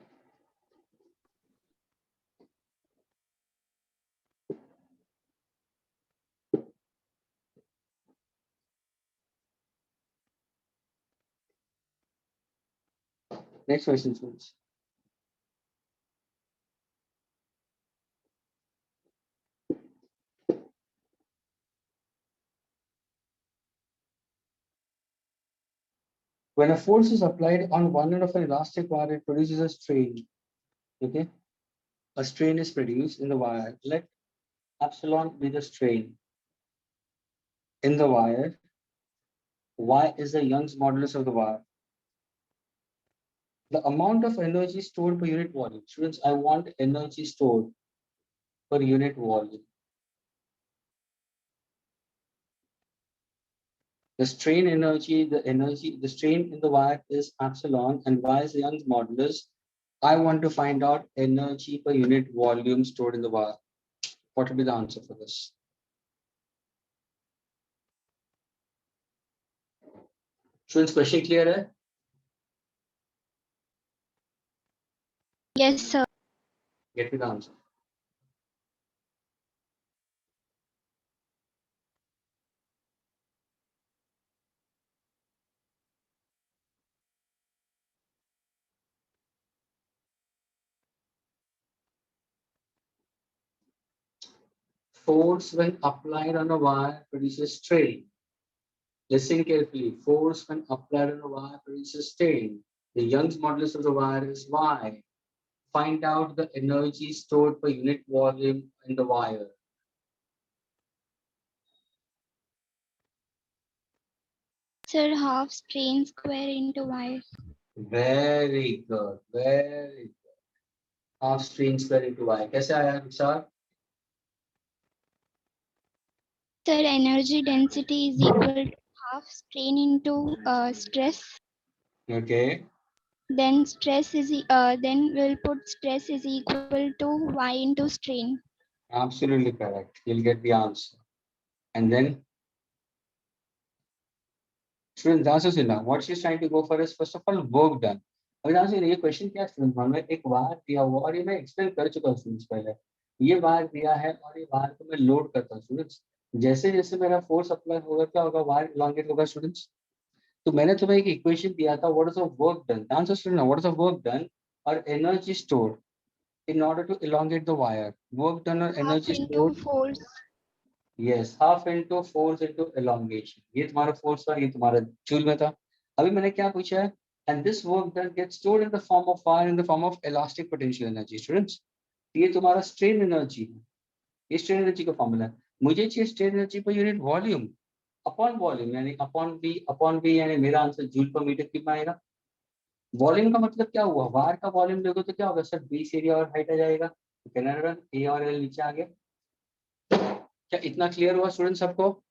Next question, students. When a force is applied on one end of an elastic wire, it produces a strain. Okay. A strain is produced in the wire. Let epsilon be the strain in the wire. Y is the Young's modulus of the wire. The amount of energy stored per unit volume. Students, I want energy stored per unit volume. The strain energy, the strain in the wire is epsilon, and Y is the Young's modulus. I want to find out energy per unit volume stored in the wire. What will be the answer for this? Students, question clear hai? Yes, sir. Get me the answer. Force when applied on a wire produces strain. Listen carefully. Force when applied on a wire produces strain. The Young's modulus of the wire is Y. Find out the energy stored per unit volume in the wire. Sir, half strain square into y. Very good. Very good. Half strain square into Y. कैसे आया विचार? Sir, energy density is equal to half strain into stress. Okay. Then then we'll put stress is equal to y into strain. Absolutely correct. You'll get the answer. And then students, answer से ना, what she's trying to go for is first of all work done. अभी यहाँ से ये question क्या student मान में एक वायर दिया हुआ और ये मैं एक्सप्लेन कर चुका हूँ स्टूडेंट्स पहले. ये वायर दिया है और ये वायर को मैं लोड करता हूँ स्टूडेंट्स. जैसे जैसे मेरा फोर्स अप्लाई होगा क्या होगा, वायर इलांगेट होगा स्टूडेंट्स. तो मैंने तुम्हें एक इक्वेशन दिया था, what is the work done. Answer student, what is the work done और energy stored in order to elongate the wire. Work done or Half energy into stored. force. Yes, half into force into elongation. ये तुम्हारा force था, ये तुम्हारा joule में था. अभी मैंने क्या पूछा है? And this work done gets stored in the form of wire in the form of elastic potential energy. Students, ये तुम्हारा strain energy है. ये strain energy का फॉर्मूला है. मुझे चाहिए strain energy per unit volume upon volume यानी upon V यानी मेरा आंसर जूल पर मीटर क्यूब में आएगा. वॉल्यूम का मतलब क्या हुआ, वार का वॉल्यूम देखो तो क्या होगा सर, बेस एरिया और हाइट आ जाएगा, तो कैनाडा ए और एल नीचे आ गया। क्या इतना क्लियर हुआ स्टूडेंट सबको?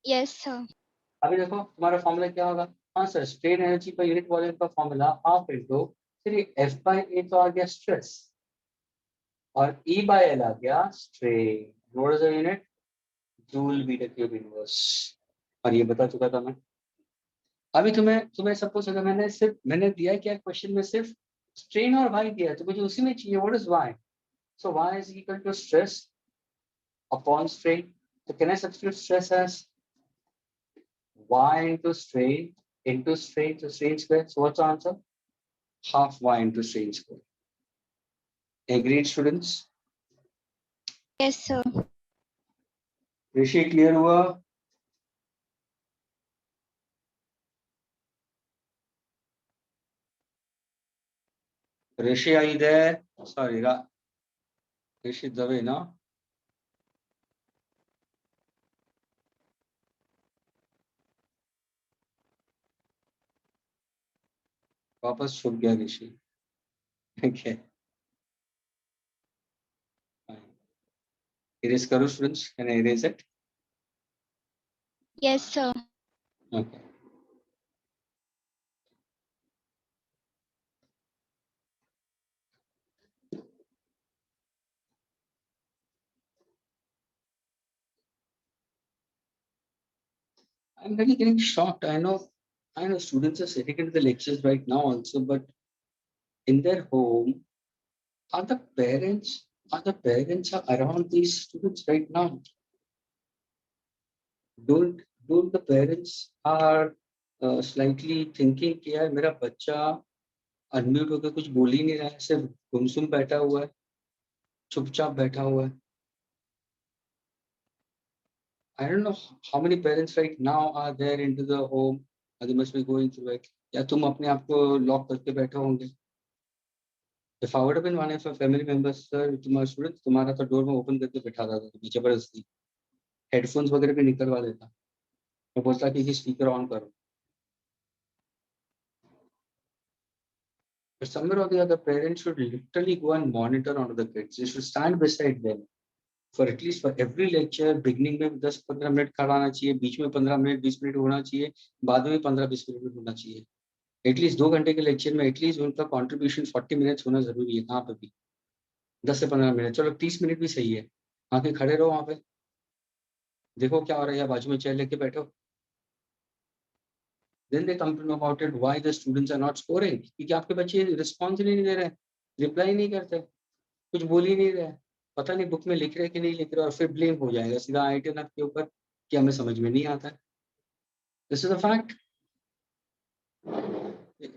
Yes, sir. अभी देखो तुम्हारा फॉर्मूला क्या होगा, हाँ sir strain energy per unit volume का फॉर्मूला हाफ इंटू, चलिए एफ बाई ए तो आ गया स्ट्रेस और ई बाय एल आ गया strain, what is the unit, joule metre cube inverse. और ये बता चुका था मैं। अभी तुम्हें तुम्हें सपोज अगर मैंने दिया है क्या क्वेश्चन में, सिर्फ स्ट्रेन और वाई दिया है, तो मुझे उसी में चाहिए what is Y, so Y is equal to stress upon strain, तो can I substitute stress as y into strain, so strain square, so what's the answer, half y into strain square. Agreed students? Yes, sir. Rishi clear हुआ? Rishi, are you there? Sorry, Rishi Dave, no? वापस छुप गया ऋषि। Okay. Fine. Erase करो students. Can I erase it? Yes, sir. Okay. I'm really getting shocked. I know students are sitting in the lectures right now also, but in their home, are the parents are around these students right now? Don't the parents are slightly thinking कि यार मेरा बच्चा unmute होकर कुछ बोल ही नहीं रहा है, सिर्फ गुमसुम बैठा हुआ है, चुपचाप बैठा हुआ है। I don't know how many parents right now are there into the home, or they must be going through it. या तुम अपने आप को लॉक करके बैठे होंगे। If I would have been one of your family members, sir, तुम्हारा student तुम्हारा तो डोर में ओपन करके बैठा था तो जबरदस्ती हेडफोन्स वगैरह भी निकलवा देता, मैं बोलता कि स्पीकर ऑन करो। But somewhere or the other, parents should literally go and monitor onto the kids. They should stand beside them for at least for every lecture. Beginning में 10-15 मिनट खड़ा होना चाहिए, बीच में 15 मिनट 20 मिनट होना चाहिए, बाद में 15-20 मिनट होना चाहिए। एटलीस्ट 2 घंटे के लेक्चर में एटलीस्ट उनका कॉन्ट्रीब्यूशन 40 मिनट्स होना जरूरी है। कहाँ पे भी 10 से 15 मिनट, चलो 30 मिनट भी सही है, आके खड़े रहो वहां पे, देखो क्या हो रहा है, या बाजू में चेयर लेके बैठो। Then they complain about it, why the students are not scoring, क्योंकि आपके बच्चे रिस्पॉन्स नहीं दे रहे, रिप्लाई नहीं करते, कुछ बोल ही नहीं रहे, पता नहीं बुक में लिख रहे कि नहीं लिख रहे, और फिर ब्लेम हो जाएगा सीधा आईटी के ऊपर कि हमें समझ में नहीं आता। This is a fact.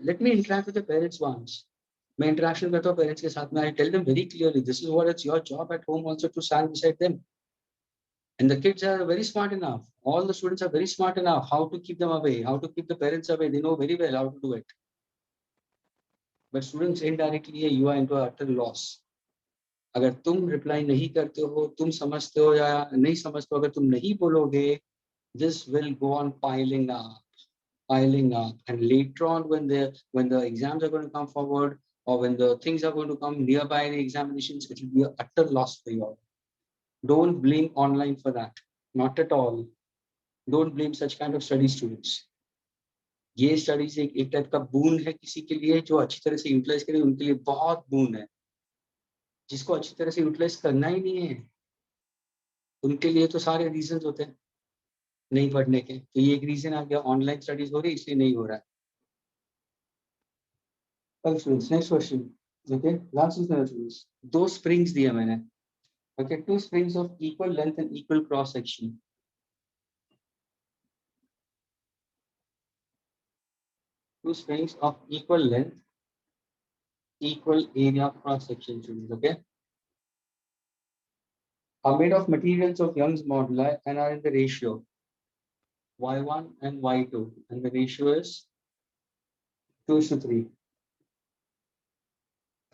Let me interact with the parents once. मैं इंटरेक्शन करता हूँ पेरेंट्स के साथ में, I tell them very clearly this is what it's your job at home also to stand beside them, and the kids are very smart enough, all the students are very smart enough how to keep them away, how to keep the parents away, they know very well how to do it, but students indirectly you are into utter loss। अगर तुम reply नहीं करते हो, तुम समझते हो या नहीं समझते हो, अगर तुम नहीं बोलोगे, this will go on piling up, and later on when the exams are going to come forward, or when the things are going to come nearby the examinations, it will be an utter loss for you all. Don't blame online for that, not at all. Don't blame such kind of study students. ये studies एक type का बून है किसी के लिए, जो अच्छी तरह से यूटिलाइज करे उनके लिए बहुत बून है, जिसको अच्छी तरह से यूटिलाइज करना ही नहीं है उनके लिए तो सारे रीजंस होते हैं नहीं पढ़ने के, तो ये एक रीजन आ गया, ऑनलाइन स्टडीज हो रही इसलिए नहीं हो रहा है। Next question, okay last is दो स्प्रिंग्स दिए मैंने, okay two springs of equal length and equal cross section, two springs of equal length, equal area of cross section, okay, are made of materials of Young's moduli and are in the ratio y1 and y2, and the ratio is 2:3.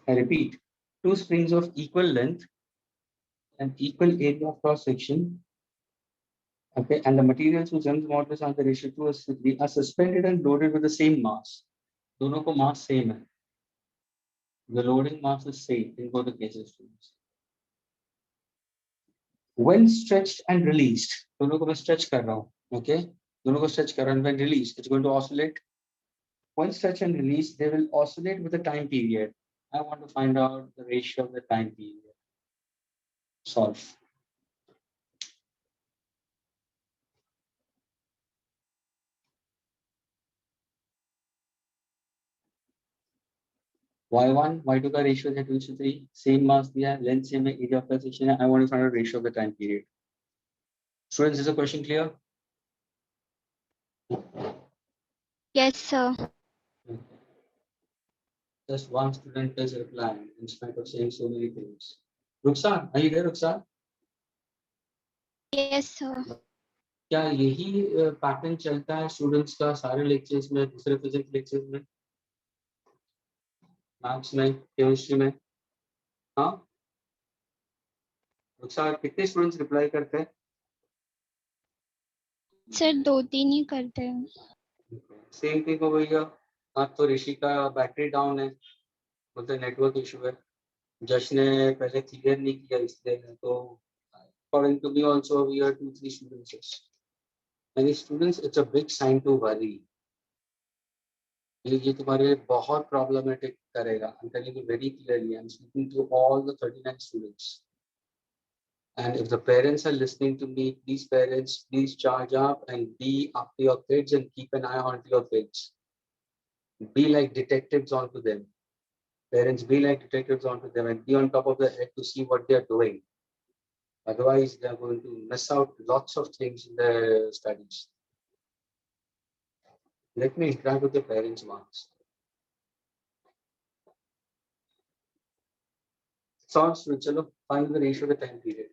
I repeat, two springs of equal length and equal area of cross section, okay, and the materials whose Young's modulus are the ratio 2:3 are suspended and loaded with the same mass. दोनों को mass same है. The loading mass is same in both the cases. Students. When stretched and released, दोनों को मैं stretch कर रहा हूँ. Okay, दोनों को stretch कर रहा हूँ. When released, it's going to oscillate. When stretched and released, they will oscillate with the time period. I want to find out the ratio of the time period. Solve. Y1, Y2 का ratio है 2:3. Same mass दिया है, length same है, area of the section है. I want to find out ratio of the time period. Students, is the question clear? Yes, sir. Okay. Just one student is replying in spite of saying so many things. Ruksan, are you there, Ruksan? Yes, sir. क्या यही pattern चलता है students का सारे lectures में, दूसरे physics lectures में, maths में, केमिस्ट्री में? हाँ, रुखसार, कितने स्टूडेंट्स रिप्लाई करते हैं? सर 2-3 ही करते हैं. सेम थिंग हो भैया. आज तो ऋषि का बैटरी डाउन है, बोलते नेटवर्क इशू है. जश ने पहले क्लियर नहीं किया इसलिए. तो according to me also we are 2-3 students. many students, it's a big sign to worry. ये तुम्हारे लिए बहुत प्रॉब्लमेटिक करेगा. I'm telling you very clearly. I'm speaking to all the 39 students. And if the parents are listening to me, please parents, please charge up and be after your kids and keep an eye on your kids. Be like detectives onto them. Parents, be like detectives onto them and be on top of their head to see what they are doing. Otherwise, they are going to miss out lots of things in their studies. Let me interact with the parents once. Solve, chalo, find the ratio of the time period.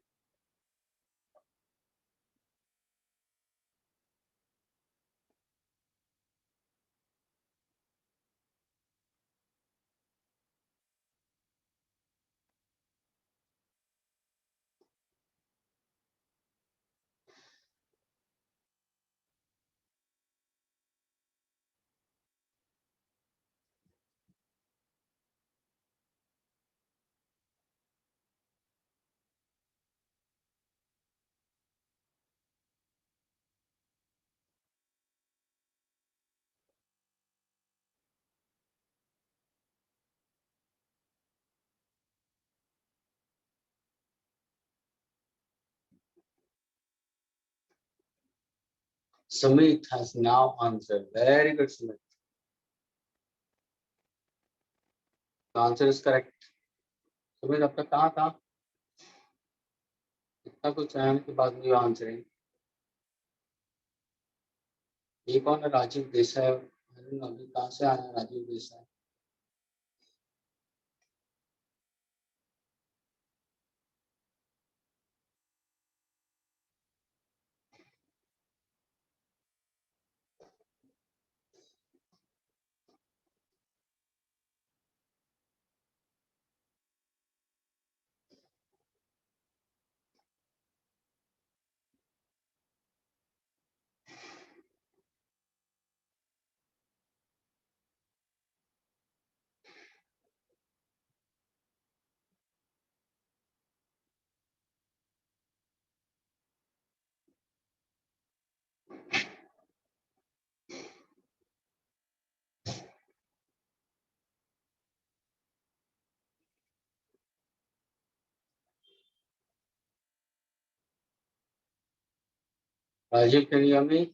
Sumit has now answered. Very good, Sumit. The answer is correct. Sumit, आपका कहाँ था? इतना कुछ आने के बाद भी answering. ये कौन है? राजीव देसाई. अभी कहाँ से आया Rajiv Desai? Rajiv, can you hear me?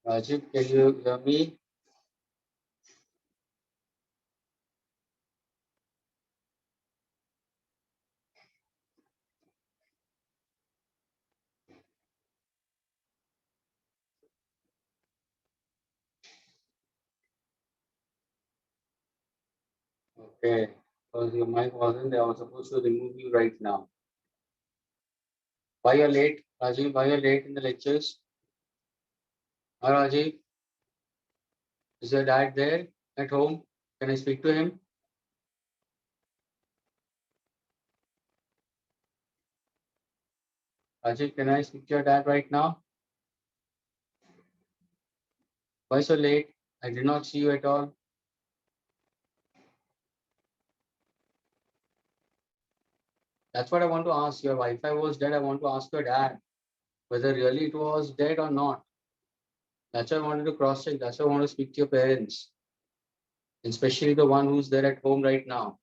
Rajiv, can you hear me? Okay, because your mic wasn't there, I was supposed to remove you right now. Why you're late, Rajiv? Why you're late in the lectures? Hi, Rajiv. Is your dad there at home? Can I speak to him? Rajiv, can I speak to your dad right now? Why so late? I did not see you at all. That's what I want to ask. Your Wi-Fi was dead. I want to ask your dad whether really it was dead or not. That's why I wanted to cross check. That's why I want to speak to your parents, especially the one who's there at home right now,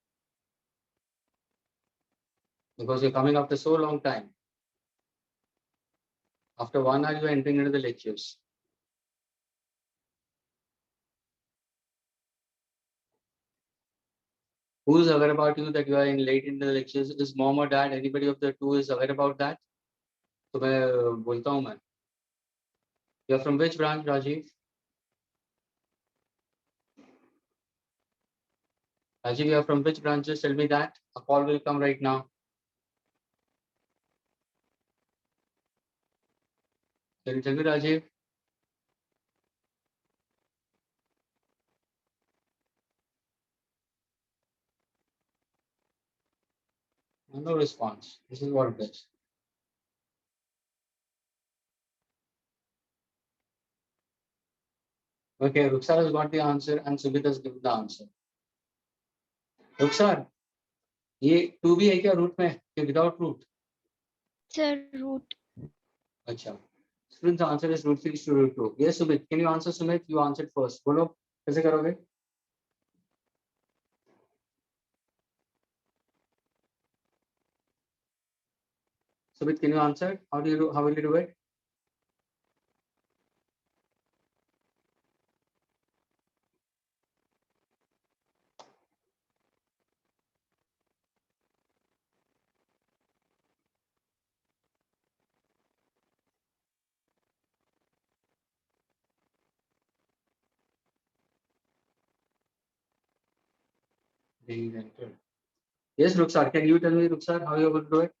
because you're coming after so long time. After 1 hour, you're entering into the lectures. Who's aware about you that you are in late into the lectures? Is mom or dad? Anybody of the two is aware about that? तो मैं बोलता हूँ मैं. You're from which branch, Rajiv? Rajiv, you're from which branch? Just tell me that. A call will come right now. Can you tell me, Rajiv? No response. This is what it is. Okay, Ruksar has got the answer and Sumit has given the answer. Ruksar, ये 2 भी है क्या root में कि without root? Sir, root. अच्छा. Students answer is root 3 to root 2. Yes, Sumit. Can you answer, Sumit? You answered first. बोलो कैसे करोगे? Sumit, can you answer? How will you do it? Being entered. Yes, Ruksar. Can you tell me, Ruksar, how you will do it?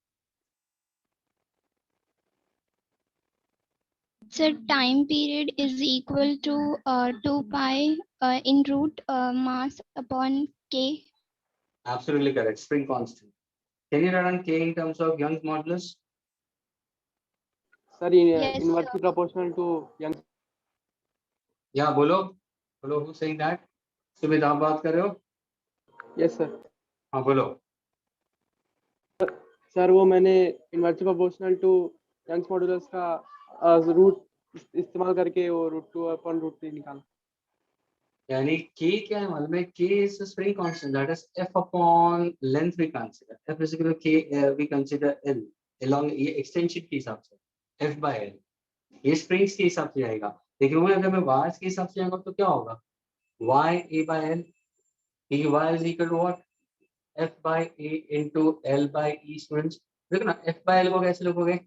Sir, time period is equal to 2 pi in root mass upon k. Absolutely correct. Spring constant. Can you write on K in terms of Young's modulus? Sir, Yes, inversely proportional to Young's. Yeah, बोलो. बोलो, who's saying that? Sumit, आप बात कर रहे हो? Yes, sir. हाँ, बोलो. Sir वो मैंने inversely proportional to Young's modulus का रूट इस्तेमाल करके वो √2/√3 निकाला. यानी K क्या है मालूम है? K is a spring constant, that is F upon length we consider. F is equal to K, we consider L along ये extension के हिसाब से F by L. ये springs के हिसाब से आएगा. लेकिन वो अगर मैं y के हिसाब से आएगा तो क्या होगा? Y A by L. क्योंकि y is equal to what? F by A into L by E. Students देखो ना, F by L को कैसे लिखोगे?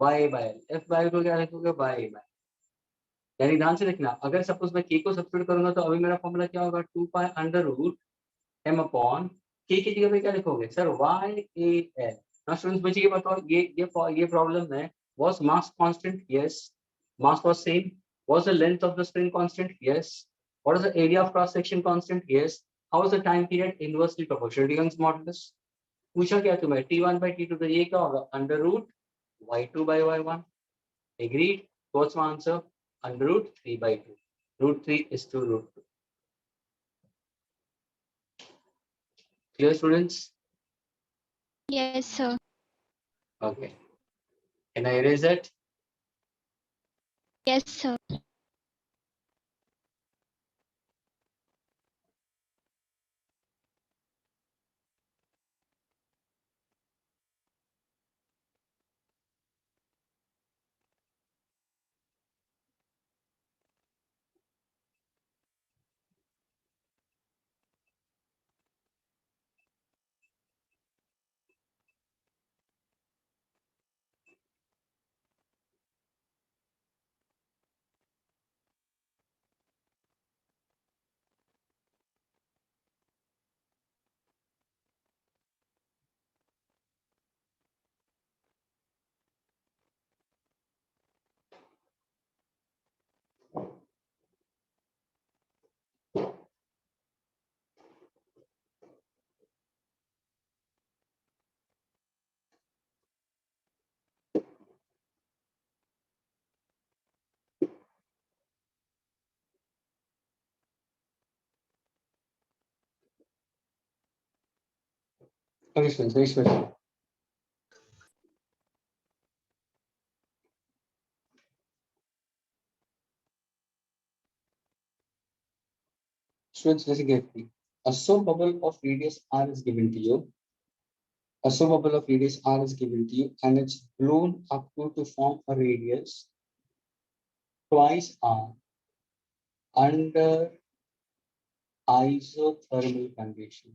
Y A by L. F by L को क्या लिखोगे? Y A by L. यानी ध्यान से देखना, अगर सपोज मैं k को सब्स्टिट्यूट करूंगा तो अभी मेरा फॉर्मूला क्या होगा? 2 pi under root m upon k की जगह पे क्या लिखोगे sir? y a l. Now students मुझे ये बताओ, ये प्रॉब्लम है. Was mass constant? Yes. Mass was same. Was the length of the spring constant? Yes. What is the area of cross section constant? Yes. How is the time period? Inversely proportional to Young's modulus. पूछा क्या तुम्हें? t1 by t2, तो ये क्या होगा? Under root y2 by y1. Agreed? What's my answer? Under root 3 by 2. Root 3 is to root 2. Clear, students? yes, sir. Okay. Can I erase it? Yes, sir. Okay, students, next question. Students, listen carefully. A soap bubble of radius r is given to you. A soap bubble of radius r is given to you, and it's blown up to form a radius twice r under isothermal condition.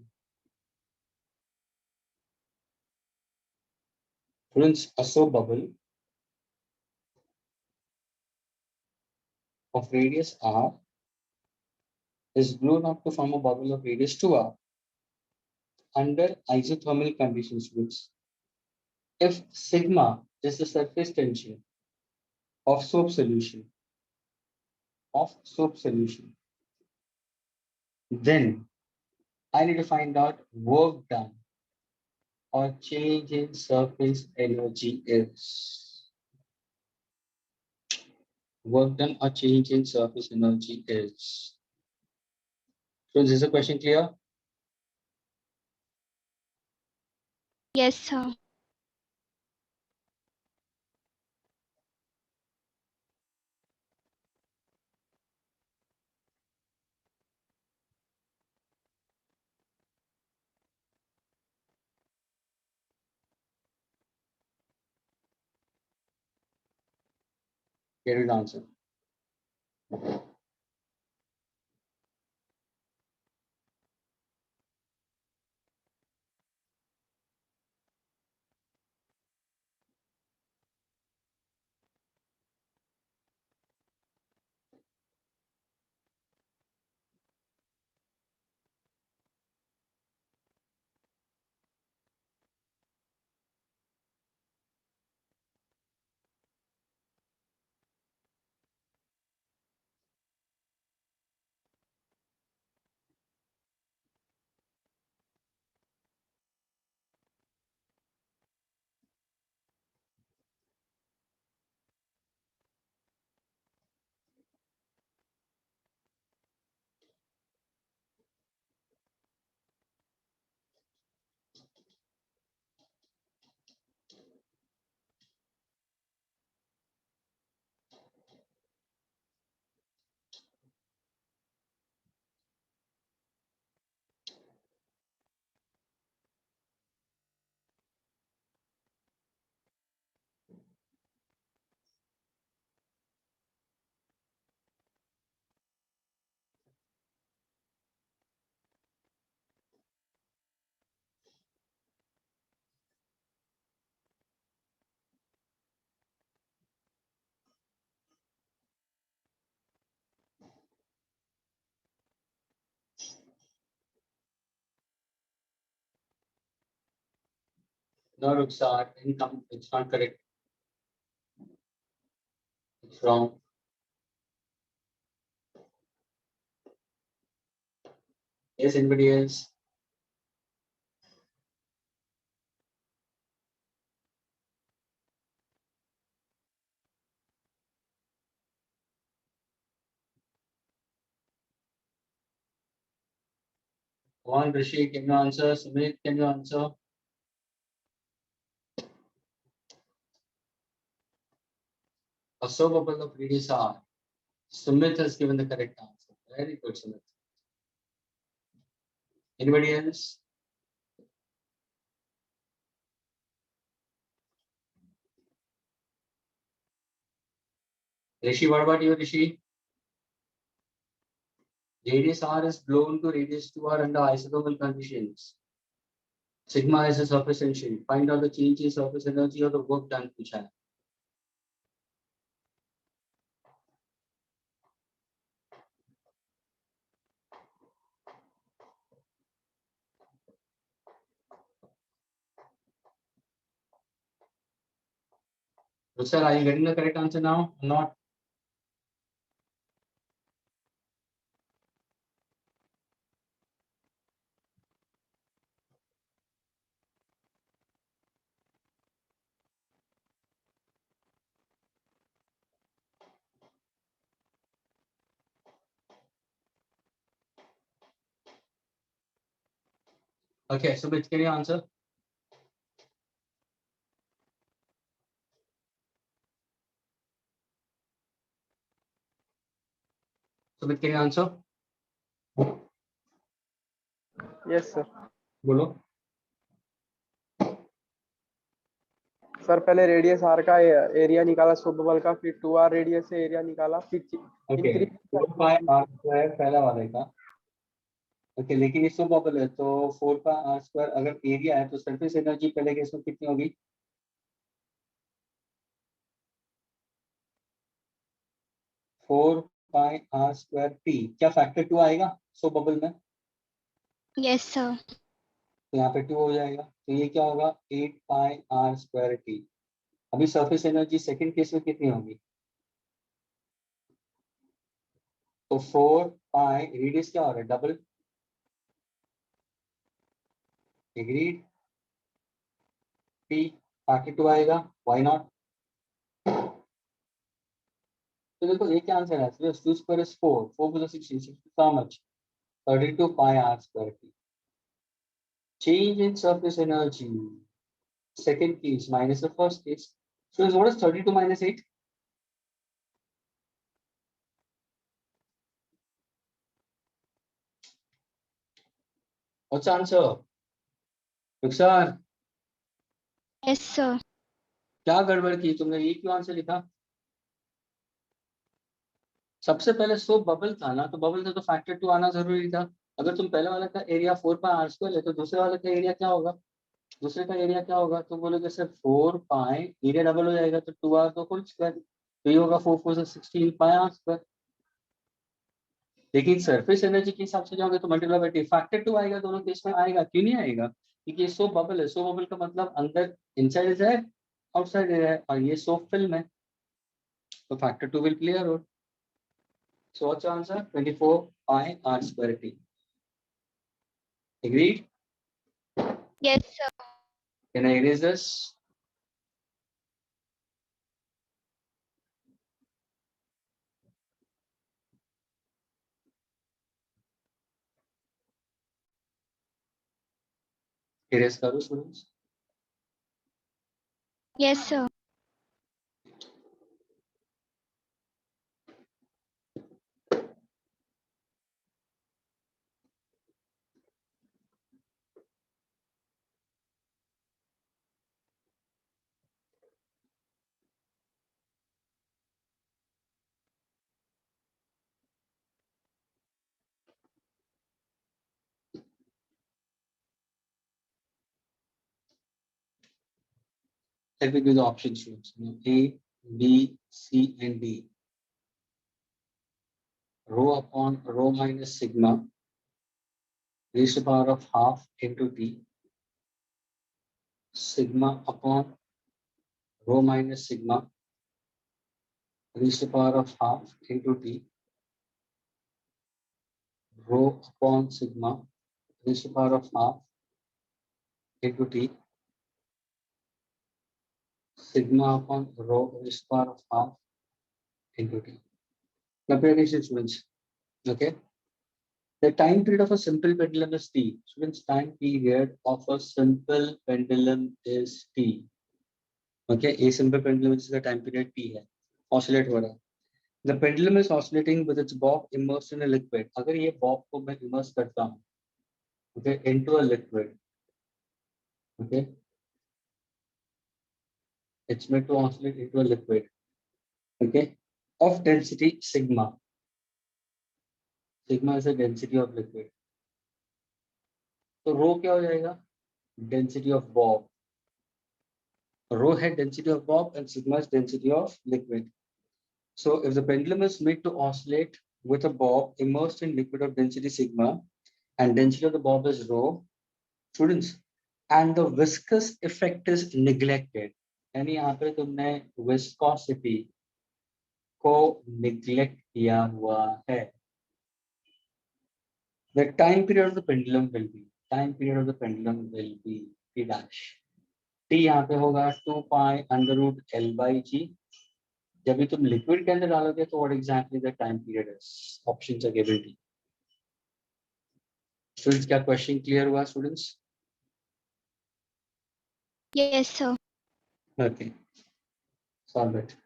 Students, a soap bubble of radius r is blown up to form a bubble of radius 2r under isothermal conditions. If sigma is the surface tension of soap solution, then I need to find out work done or change in surface energy is. Work done or change in surface energy is. So is this a question clear? Yes, sir. Here is the answer. No, Ruxar, income, it's not correct. It's wrong. Yes, anybody else? One, Rishi, can you answer? Sumit, can you answer? A soap bubble of radius r. Sumit has given the correct answer. Very good, Sumit. Anybody else? Rishi, what about you, Rishi? Radius r is blown to radius 2r under isothermal conditions. Sigma is the surface tension. Find out the change in surface energy or the work done to channel. So, sir, are you getting the correct answer now or not? Okay, Sumit, can you answer? Sumit, can you answer? Yes sir. बोलो. Sir पहले radius are का area निकाला सब bubble का, फिर 2r radius से area निकाला, फिर okay, increase 4 pi r square पहला वाले का. ओके, लेकिन ये सब बबल है तो 4 पाई आर स्क्वायर अगर एरिया है तो सरफेस एनर्जी पहले केस में कितनी होगी? 4 पाई आर स्क्वायर टी. क्या फैक्टर 2 आएगा सो बबल में? Yes, sir. तो यहाँ पे 2 हो जाएगा, तो ये क्या होगा? 8 पाई आर स्क्वायर टी. अभी सरफेस एनर्जी सेकंड केस में कितनी होगी? तो 4 पाई रेडियस क्या हो रहा है? डबल. एग्रीड. टी फैक्टर 2 आएगा, व्हाई नॉट? तो देखो ये क्या आंसर है? 2 square is 4, 4 plus 16, how much? 32 pi r square t. Change in surface energy. Second case minus the first case. So what is 32 minus 8? What's the answer? Rukhsar, Yes, sir. क्या गड़बड़ की तुमने? ये क्यों आंसर लिखा? सबसे पहले सो बबल था ना, तो बबल था तो फैक्टर 2 आना जरूरी था. अगर तुम पहले वाले का एरिया 4 पाई आर स्क्वायर है तो दूसरे वाले का एरिया क्या होगा? दूसरे का एरिया क्या होगा? तुम बोलोगे सर 4 पाई, एरिया डबल हो जाएगा तो 2 आर तो होल स्क्वायर, तो ये होगा 4 4 16 पाई आर स्क्वायर. लेकिन सरफेस एनर्जी के हिसाब से जाओगे तो मल्टीप्लाई बाय टी, फैक्टर 2 आएगा दोनों केस में. आएगा क्यों नहीं आएगा? क्योंकि ये सो बबल है. सो बबल का मतलब अंदर इनसाइड है, आउटसाइड है, और ये सो फिल्म है, तो factor 2 will play a role. So what's answer? 24 pi r square t. Agreed? Yes, sir. Can I erase this? Erase करो students. Yes, sir. Let me give the options students. A, B, C and D. Rho upon rho minus sigma raised to the power of half into T. Sigma upon rho minus sigma raised to the power of half into T. Rho upon sigma raised to the power of half into T. Sigma upon rho raised to the power of half into T. Comparison students. Okay. The time period of a simple pendulum is T. Students, time period of a simple pendulum is T. Okay, a simple pendulum is the time period T है. Oscillate हो रहा है. The pendulum is oscillating with its bob immersed in a liquid. अगर ये bob को मैं immerse करता हूँ, okay, into a liquid, okay, it's meant to oscillate into a liquid, okay, of density sigma. Sigma is the density of liquid. तो rho क्या हो जाएगा? Density of bob. Rho है density of bob and sigma is density of liquid. So if the pendulum is made to oscillate with a bob immersed in liquid of density sigma and density of the bob is rho, students, and the viscous effect is neglected. यानी यहाँ पे तुमने viscosity को neglect किया हुआ है. The time period of the pendulum will be T dash. T यहाँ पे होगा 2 pi under root L by G. जब भी तुम लिक्विड के अंदर डालोगे तो what exactly the time period is? Options are given to you. Students, क्या question clear हुआ students? Yes, sir. Okay, solve it.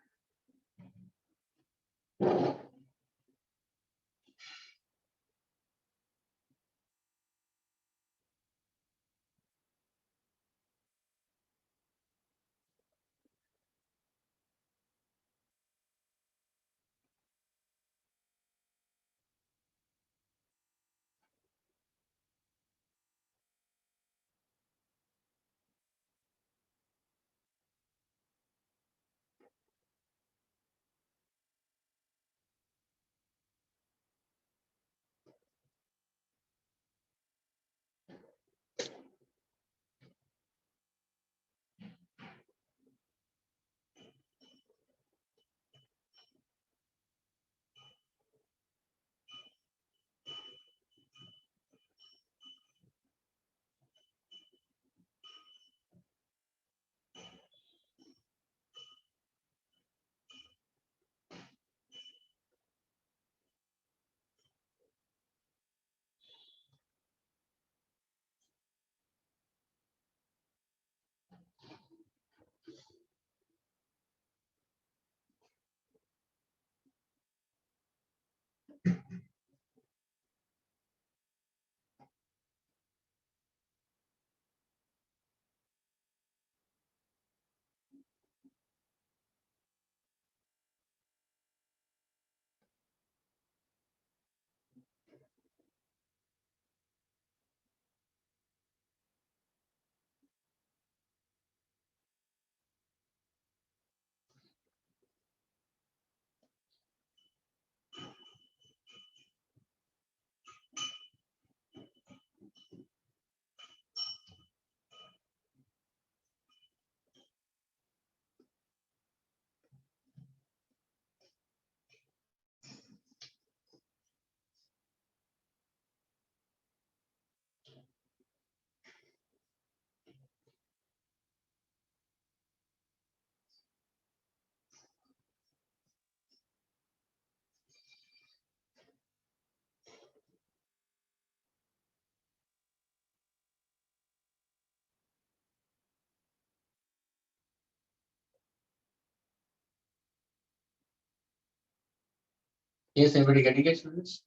Yes, everybody getting it, students?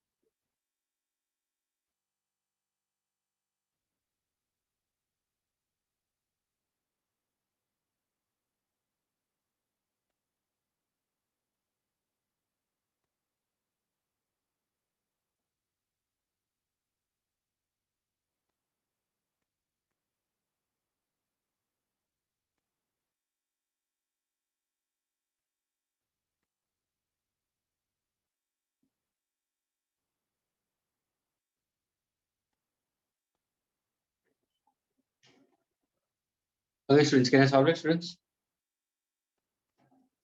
Okay, students, can I solve it, students?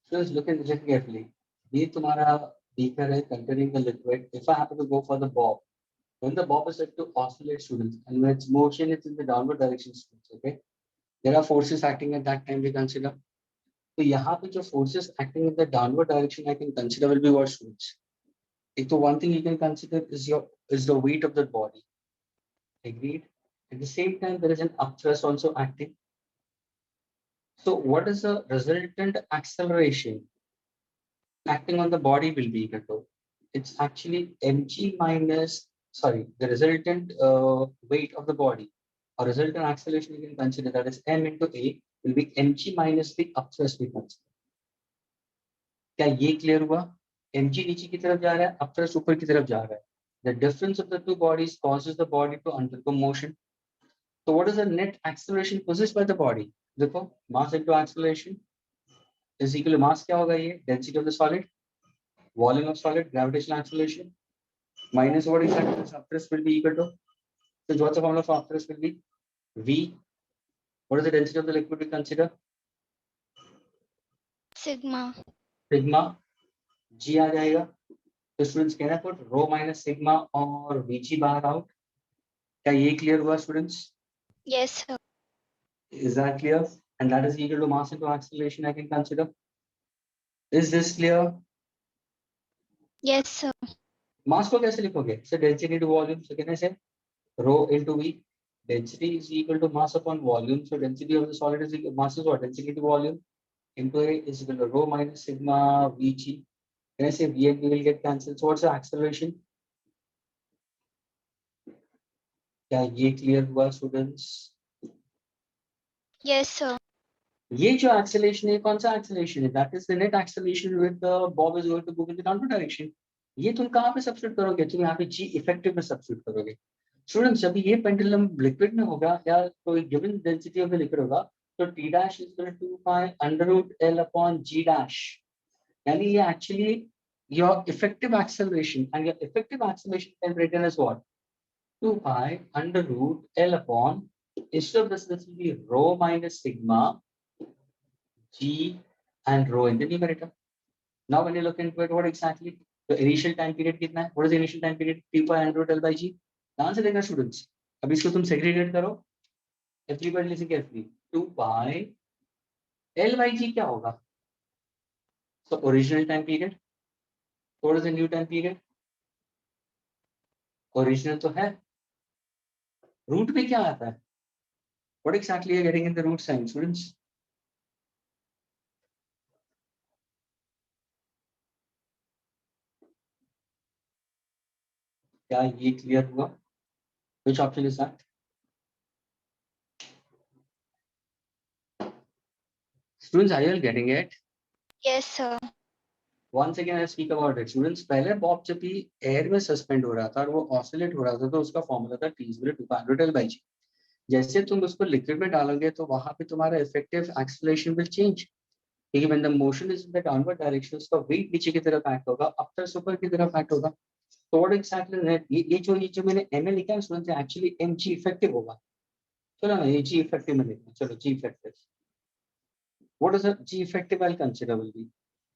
Students, look carefully. ये तुम्हारा beaker है containing the liquid. If I happen to go for the bob, when the bob is set to oscillate, students, and when its motion is in the downward direction, students, okay, there are forces acting at that time we consider. तो यहाँ पे जो forces acting in the downward direction I can consider will be what, students? एक तो one thing you can consider is the weight of the body. Agreed. At the same time, there is an upthrust also acting. So what is the resultant acceleration acting on the body will be equal to? It's actually mg minus, sorry, the resultant weight of the body or resultant acceleration you can consider, that is m into a, will be mg minus the upthrust we consider. क्या ये clear हुआ? mg नीचे की तरफ जा रहा है, upthrust ऊपर की तरफ जा रहा है. The difference of the two bodies causes the body to undergo motion. So what is the net acceleration possessed by the body? देखो, mass into acceleration is equal to mass क्या होगा ये? Density of the solid, volume of solid, gravitational acceleration, minus what exactly is upthrust will be equal to? So what's the formula for upthrust will be? V. What is the density of the liquid we consider? Sigma. Sigma. G आ जाएगा. तो students can I put rho minus sigma और Vg बाहर out? क्या ये clear हुआ students? Yes, sir. Is that clear? And that is equal to mass into acceleration I can consider. Is this clear? Yes, sir. Mass को कैसे लिखोगे? So density to volume. So can I say rho into V? Density is equal to mass upon volume. So density of the solid is equal, mass is what? Density to volume into A is equal to rho minus sigma Vg. Can I say V and V will get cancelled? So what's the acceleration? क्या ये clear हुआ students? Yes, sir. ये जो acceleration है कौन सा acceleration है? That is the net acceleration with the bob is going to move in the downward direction. ये तुम कहाँ पे substitute करोगे? तुम यहाँ पे G effective में substitute करोगे. Students, जब ये pendulum liquid में होगा या कोई given density of the liquid होगा, तो T dash is equal to 2 pi under root L upon G dash. यानी ये actually your effective acceleration, and your effective acceleration can be written as what? 2 pi under root L upon, instead of this will be rho minus sigma G and rho in the numerator. Now when you look into it, what exactly the initial time period कितना है? What is the initial time period? 2 pi under root L by G. कहाँ से देगा students? अब इसको तुम segregate करो. Everybody listen carefully. 2 pi L by G क्या होगा? So original time period. What is the new time period? Original तो है. Root में क्या आता है? What exactly are you getting in the root sign, students? क्या ये clear हुआ? Which option is that? Students, are you all getting it? Yes, sir. Once again, I'll speak about it. Students, पहले Bob जब भी air में suspend हो रहा था और वो ऑसिलेट हो रहा था तो उसका फॉर्मूला था T is equal to 2 pi under L by G. जैसे तुम उसको लिक्विड में डालोगे तो वहां पे तुम्हारा इफेक्टिव एक्सेलरेशन विल चेंज, क्योंकि when the motion is in the downward direction उसका वेट नीचे की तरफ एक्ट होगा, अपवर्ड्स ऊपर की तरफ एक्ट होगा. तो व्हाट एक्जेक्टली ये जो मैंने ml लिखा है स्टूडेंट्स, एक्चुअली mg इफेक्टिव होगा. चलो ना ये g इफेक्टिव में लिखते हैं. चलो g effective, what is the g effective I consider will be,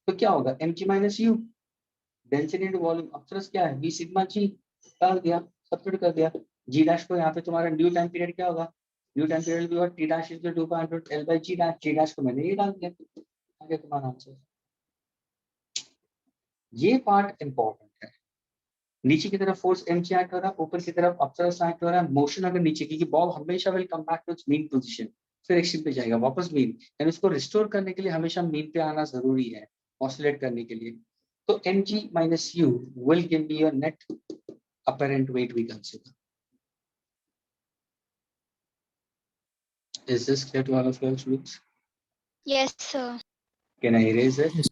तो क्या होगा mg minus u, density into volume, upwards क्या है v सिग्मा g, डाल दिया, सब्स्टिट्यूट कर दिया. g डैश को यहाँ पे तुम्हारा न्यू टाइम पीरियड क्या होगा? न्यू टाइम पीरियड भी होगा t dash is 2 pi under L by g dash. g dash को मैंने ये डाल दिया, आगे तुम्हारा आंसर. ये पार्ट इंपॉर्टेंट है. नीचे की तरफ फोर्स mg एक्ट हो रहा है, ऊपर की तरफ अपवर्ड्स एक्ट हो रहा है. मोशन अगर नीचे की बॉब हमेशा will come back to its mean position, फिर एक्सिस पे जाएगा वापस मीन, यानी इसको रिस्टोर करने के लिए हमेशा मीन पे आना जरूरी है ऑसिलेट करने के लिए. So mg minus u will give me your net apparent weight we consider. Is this clear to all of you students? Yes, sir. Can I erase it? Yes.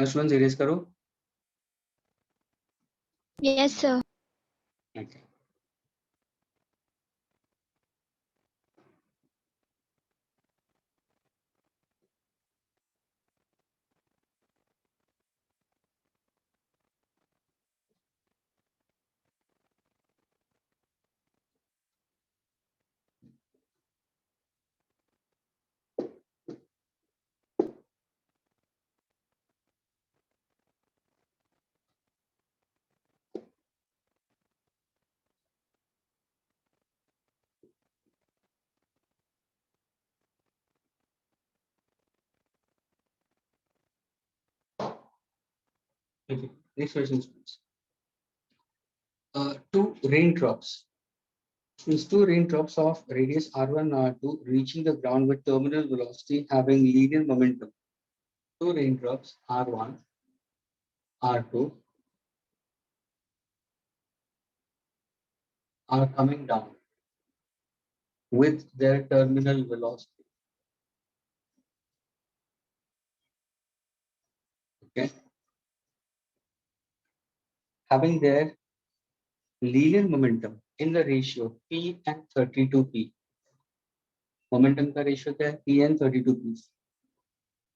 Students erase karo. Yes, sir. Okay. Okay. Next question, students. Two raindrops. These two raindrops of radius r1 and r2 reaching the ground with terminal velocity having linear momentum. Two raindrops r1, r2 are coming down with their terminal velocity. Okay. Having their linear momentum in the ratio p and 32p. Momentum का ratio क्या है? p and 32p.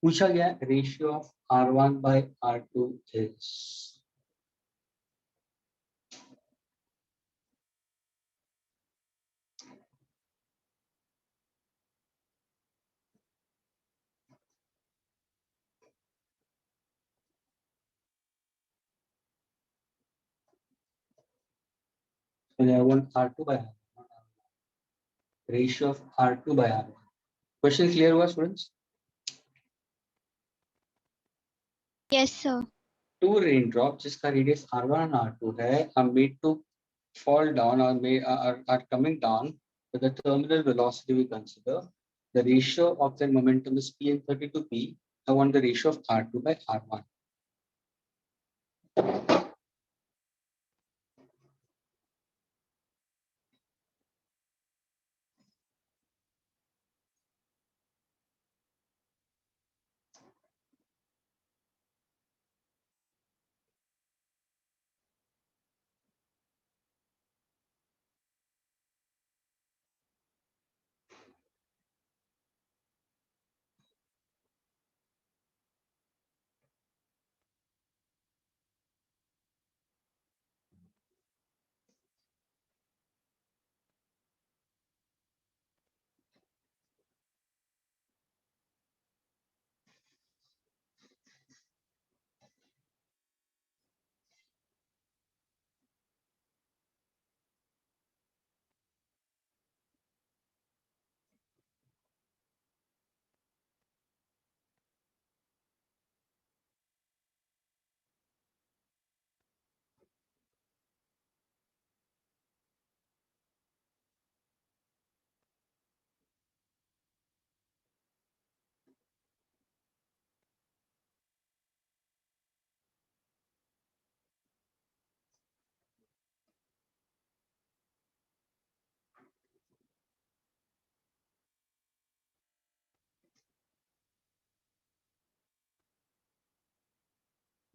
पूछा गया ratio of r1 by r2 is. So I want r2 by r1. Ratio of r2 by r1. Question clear हुआ students? Yes, sir. Two raindrops जिसका radius r1 and r2 है are made to fall down or are coming down with the terminal velocity we consider. The ratio of their momentum is p and 32p. I want the ratio of r2 by r1.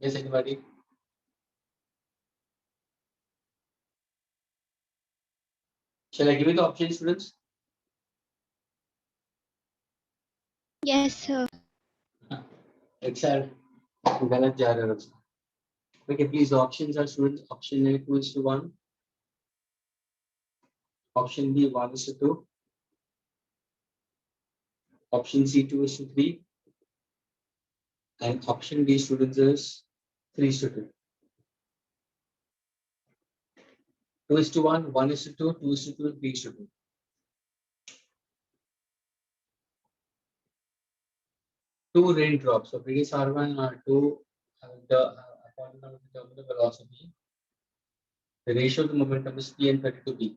Yes, anybody? Shall I give you the options, students? Yes, sir. XR गलत जा रहा है. Okay, please. The options are students. Option A 2:1. Option B 1:2. Option C 2:3. And option D students is 3:2. 2:1, 1:2, 2:2, 3:2. Two raindrops of radius r1 and r2 according to the terminal velocity. The ratio of the momentum is p and 32p.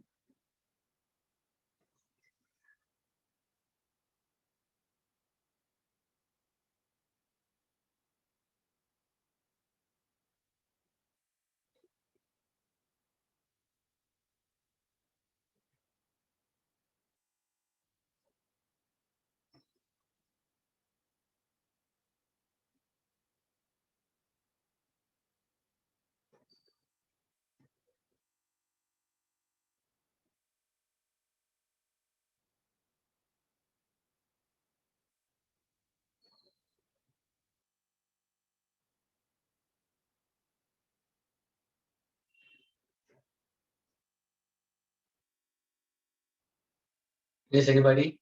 Yes, anybody?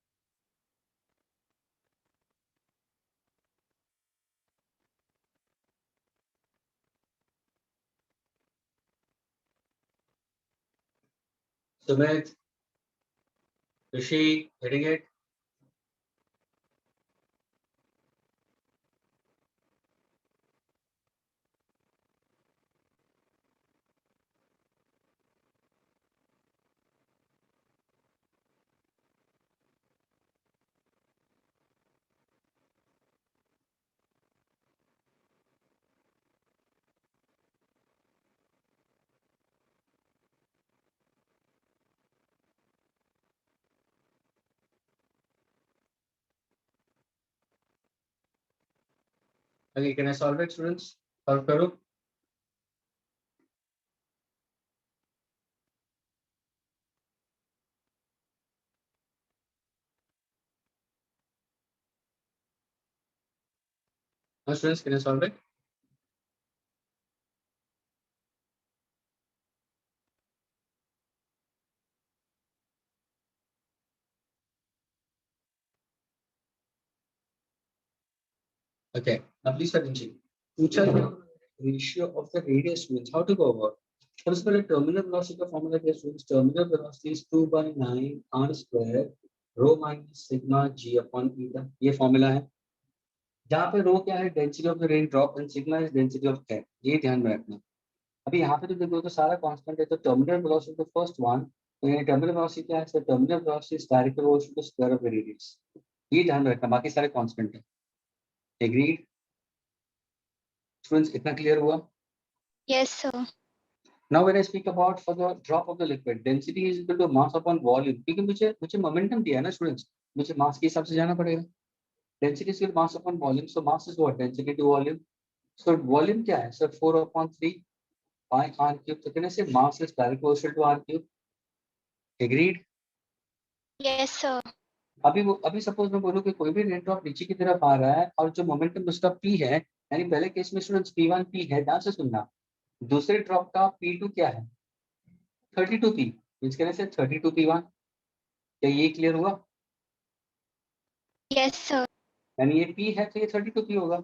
Sumit, Rishi, getting it? Okay, can I solve it, students? Solve करो. Now, students, can I solve it? Okay, now please attention. पूछा गया ratio of the radius students. How to go about? First of all, terminal velocity का formula क्या students? Terminal velocity is 2 by 9 r square rho minus sigma g upon eta. ये formula है. जहाँ पे rho क्या है? Density of the rain drop and sigma is density of air. ये ध्यान में रखना. अभी यहाँ पे तो देखो तो सारा कांस्टेंट है, तो टर्मिनल वेलोसिटी तो फर्स्ट वन, तो ये टर्मिनल वेलोसिटी क्या है? Sir terminal velocity is directly proportional to square of the radius. ये ध्यान रखना, बाकी सारे कांस्टेंट है. Agreed students? इतना क्लियर हुआ? Yes, sir. Now when I speak about for the drop of the liquid, density is equal to mass upon volume, क्योंकि मुझे मुझे मोमेंटम दिया है ना स्टूडेंट्स, मुझे मास के हिसाब से जाना पड़ेगा. Density is mass upon volume, so mass is what? Density to volume. So volume क्या है सर? 4/3 bye r cube. तो कहने से mass is directly proportional to r cube. Agreed? Yes, sir. अभी सपोज मैं बोलूं कि कोई भी रेन ड्रॉप नीचे की तरफ आ रहा है और जो मोमेंटम उसका p है, यानी पहले केस में स्टूडेंट्स p1 p है, ध्यान से सुनना. दूसरे ड्रॉप का p2 क्या है? 32p. मींस कहने से 32p1. क्या ये क्लियर हुआ? Yes, sir. यानी ये p है तो ये 32p होगा.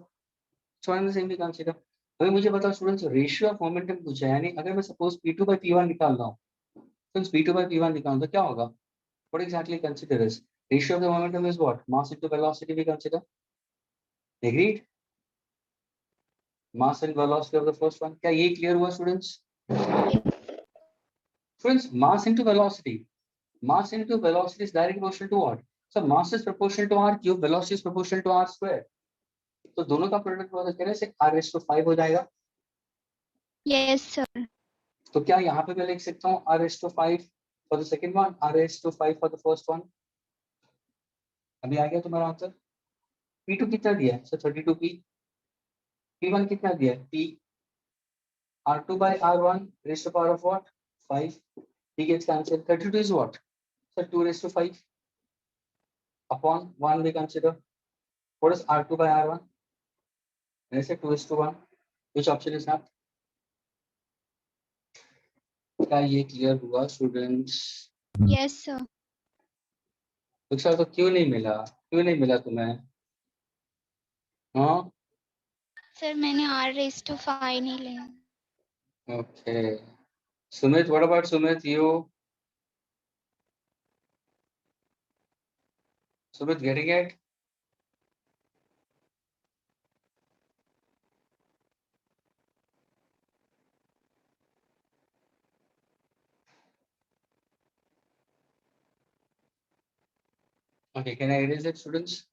स्टूडेंट सेम भी कंसीडर. अभी मुझे बताओ स्टूडेंट्स, रेशियो ऑफ मोमेंटम पूछा है, यानी अगर मैं सपोज p2 by p1 निकाल रहा हूँ, तो p2 by p1 निकालूं तो क्या होगा? What exactly consider is ratio of the momentum is what? Mass into velocity we consider. Agreed? Mass and velocity of the first one. क्या ये clear हुआ students? Students, mass into velocity. Mass into velocity is directly proportional to what? So mass is proportional to r cube, velocity is proportional to r square. तो दोनों का product होगा कहने से r raised to 5 हो जाएगा. Yes, sir. तो क्या यहाँ पे मैं लिख सकता हूँ r raised to 5 for the second one, r raised to 5 for the first one. अभी आ गया तुम्हारा आंसर. p2 कितना दिया है? Sir 32p. p1 कितना दिया है? p. r2 by r1 raised to power of what? 5. He gets cancelled. 32 is what? So 2 raised to 5 upon 1 we consider. What is R2 by R1? Let's say 2 is to 1. Which option is not? क्या ये clear हुआ students? Yes, sir. दीक्षा तो क्यों नहीं मिला? क्यों नहीं मिला तुम्हें? हाँ, Sir, मैंने R raised to 5 नहीं लिया. Okay. Sumit, what about Sumit? You Sumit getting it? Okay, can I erase it, students?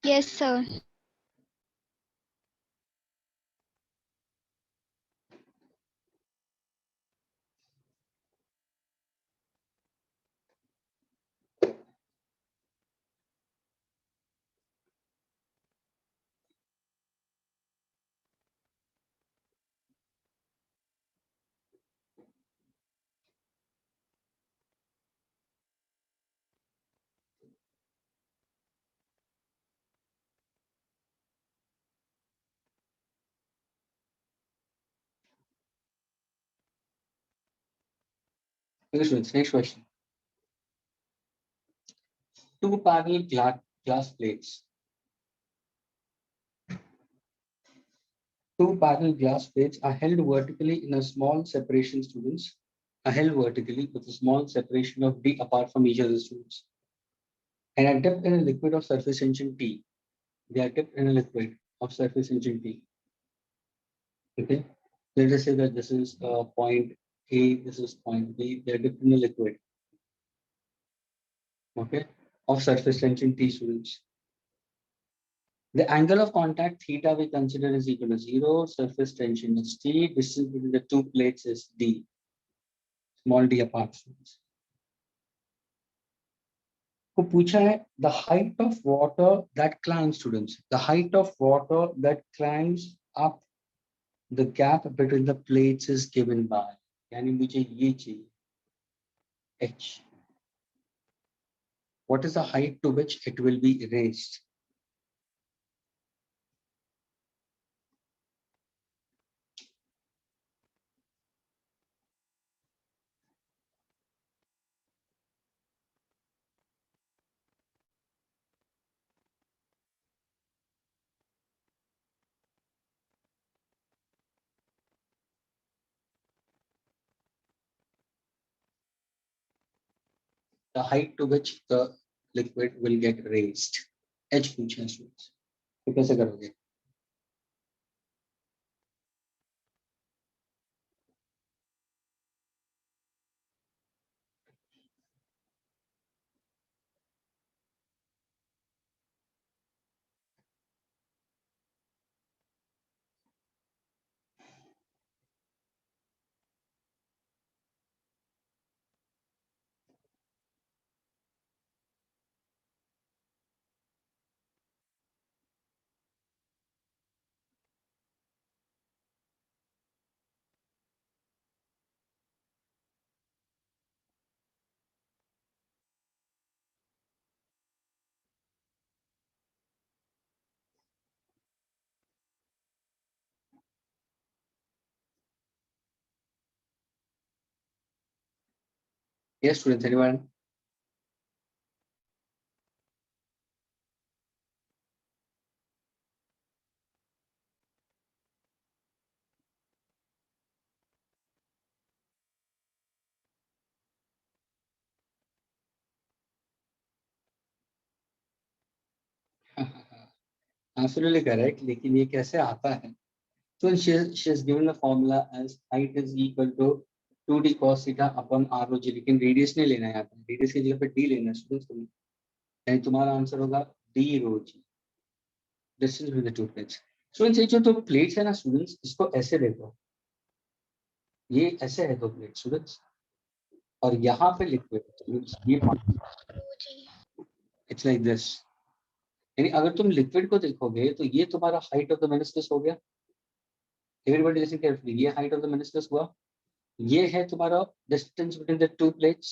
Yes, sir. Next question. Two parallel glass plates. Two parallel glass plates are held vertically in a small separation, students. Are held vertically with a small separation of d apart from each other, students. And are dipped in a liquid of surface tension T. They are dipped in a liquid of surface tension T. Okay. Let us say that this is point A, this is point B. They are dipped in a liquid. Okay. Of surface tension T, students. The angle of contact theta we consider is equal to 0. Surface tension is T. Distance between the two plates is D. Small d apart, students. को पूछा है the height of water that climbs, students. The height of water that climbs up the gap between the plates is given by. यानी मुझे ये चाहिए h. What is the height to which it will be raised? The height to which the liquid will get raised. H पूछा है students. तो कैसे करोगे? Yes, students. Anyone? Absolutely correct. लेकिन ये कैसे आता है? So she has given the formula as height is equal to 2d cos theta upon r rho g. लेकिन रेडियस नहीं लेना है यहाँ पे. रेडियस की जगह पे d लेना है स्टूडेंट्स. यानी तुम्हारा आंसर होगा d rho g. Distance between the two plates. Students ये जो दो प्लेट्स है ना स्टूडेंट्स, इसको ऐसे देखो. ये ऐसे है दो प्लेट स्टूडेंट्स. और यहाँ पे लिक्विड. ये इट्स लाइक दिस. यानी अगर तुम लिक्विड को देखोगे तो ये तुम्हारा हाइट ऑफ द मेनिस्कस हो गया. Everybody listen carefully. ये हाइट ऑफ द मेनिस्कस हुआ. ये है तुम्हारा distance between the two plates.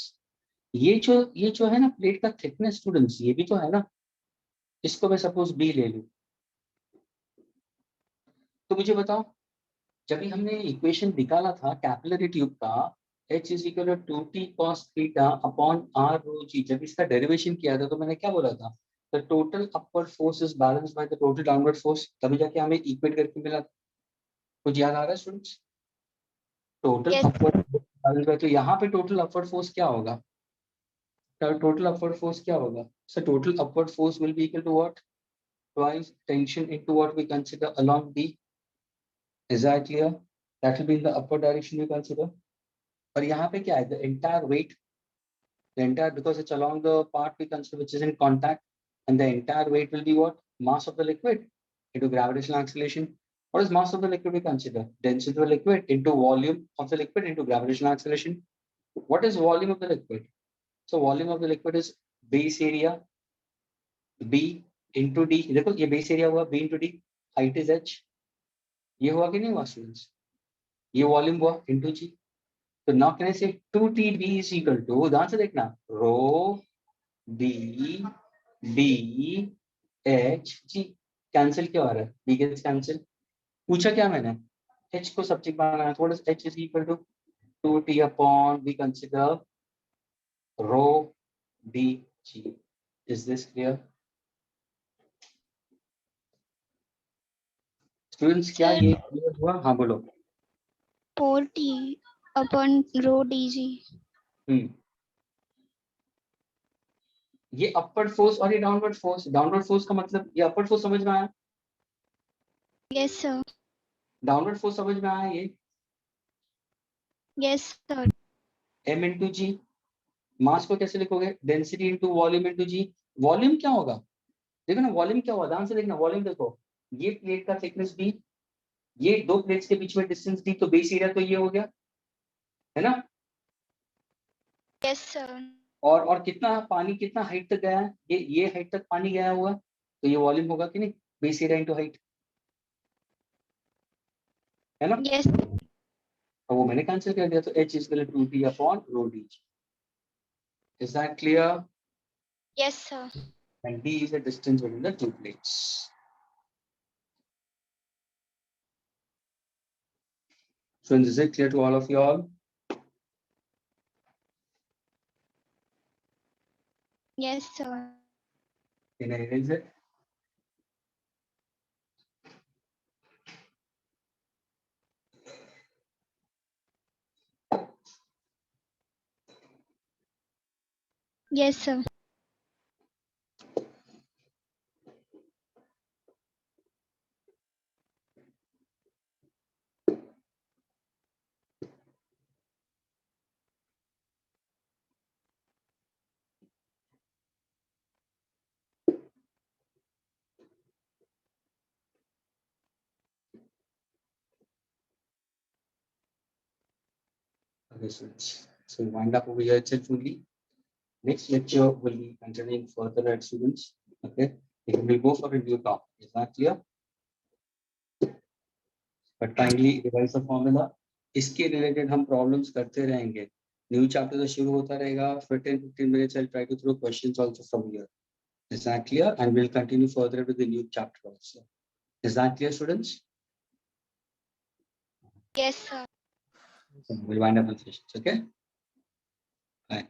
ये जो है ना प्लेट का थिकनेस स्टूडेंट्स, ये भी तो है ना. इसको मैं सपोज बी ले लूं. तो मुझे बताओ, जब भी हमने इक्वेशन निकाला था कैपिलरी ट्यूब का, h is equal to 2t cos theta upon r rho g, जब इसका डेरिवेशन किया था तो मैंने क्या बोला था? The total upward force is balanced by the total downward force. तभी जाके हमें इक्वेट करके मिला. कुछ याद आ रहा है students? Total upward balance bye. तो यहाँ पे टोटल अपवर्ड फोर्स क्या होगा? टोटल अपवर्ड फोर्स क्या होगा? So total upward force will be equal to what? Twice tension into what we consider along D. Is that clear? That will be in the upward direction we consider. और यहाँ पे क्या है? The entire weight, the entire, because it's along the part we consider which is in contact, and the entire weight will be what? Mass of the liquid into gravitational acceleration. What is mass of the liquid we consider? Density of the liquid into volume of the liquid into gravitational acceleration. What is volume of the liquid? So volume of the liquid is base area B into D. देखो ये base area हुआ B into D. Height is H. ये हुआ कि नहीं हुआ students? ये volume हुआ into G. तो नाउ कैन आई से 2TB is equal to, ध्यान से देखना, रो D B H G. Cancel क्यों आ रहा है? B gets cancel. पूछा क्या मैंने? H को सब्जेक्ट बनाना है. What is H is equal to 2t upon, we consider rho dg. Is this clear? Students, क्या Sir. ये clear हुआ? हाँ बोलो. 4t upon rho dg. ये अपवर्ड फोर्स और ये डाउनवर्ड फोर्स. डाउनवर्ड फोर्स का मतलब, ये अपवर्ड फोर्स समझ में आया? Yes, sir. डाउनवर्ड फोर्स समझ में आया? ये Yes, sir. m इंटू जी. मास को कैसे लिखोगे? डेंसिटी इंटू वॉल्यूम इंटू जी. वॉल्यूम क्या होगा? देखो ना वॉल्यूम क्या होगा, ध्यान से देखना. वॉल्यूम देखो, ये प्लेट का थिकनेस d, ये दो प्लेट्स के बीच में डिस्टेंस d, तो बेस एरिया तो ये हो गया, है ना? Yes, sir. और कितना पानी कितना हाइट तक गया है? ये हाइट तक पानी गया हुआ, तो ये वॉल्यूम होगा कि नहीं? बेस एरिया इंटू हाइट, है ना? Yes. और वो मैंने कैंसिल कर दिया, तो h is equal to 2t upon rho d. Is that clear? Yes, sir. And d is the distance between the two plates. So is it clear to all of you all? Yes, sir. Can I erase it? Yes, sir. Okay, so wind up over here itself only. Next lecture will be continuing further at students. Okay, it will go for a new topic. Is that clear? But kindly revise the formula. इसके related हम problems करते रहेंगे. New chapter तो शुरू होता रहेगा. For 10-15 minutes, I'll try to throw questions also from here. Is that clear? And we'll continue further with the new chapter also. Is that clear, students? Yes, sir. We'll wind up the sessions. Okay. Bye.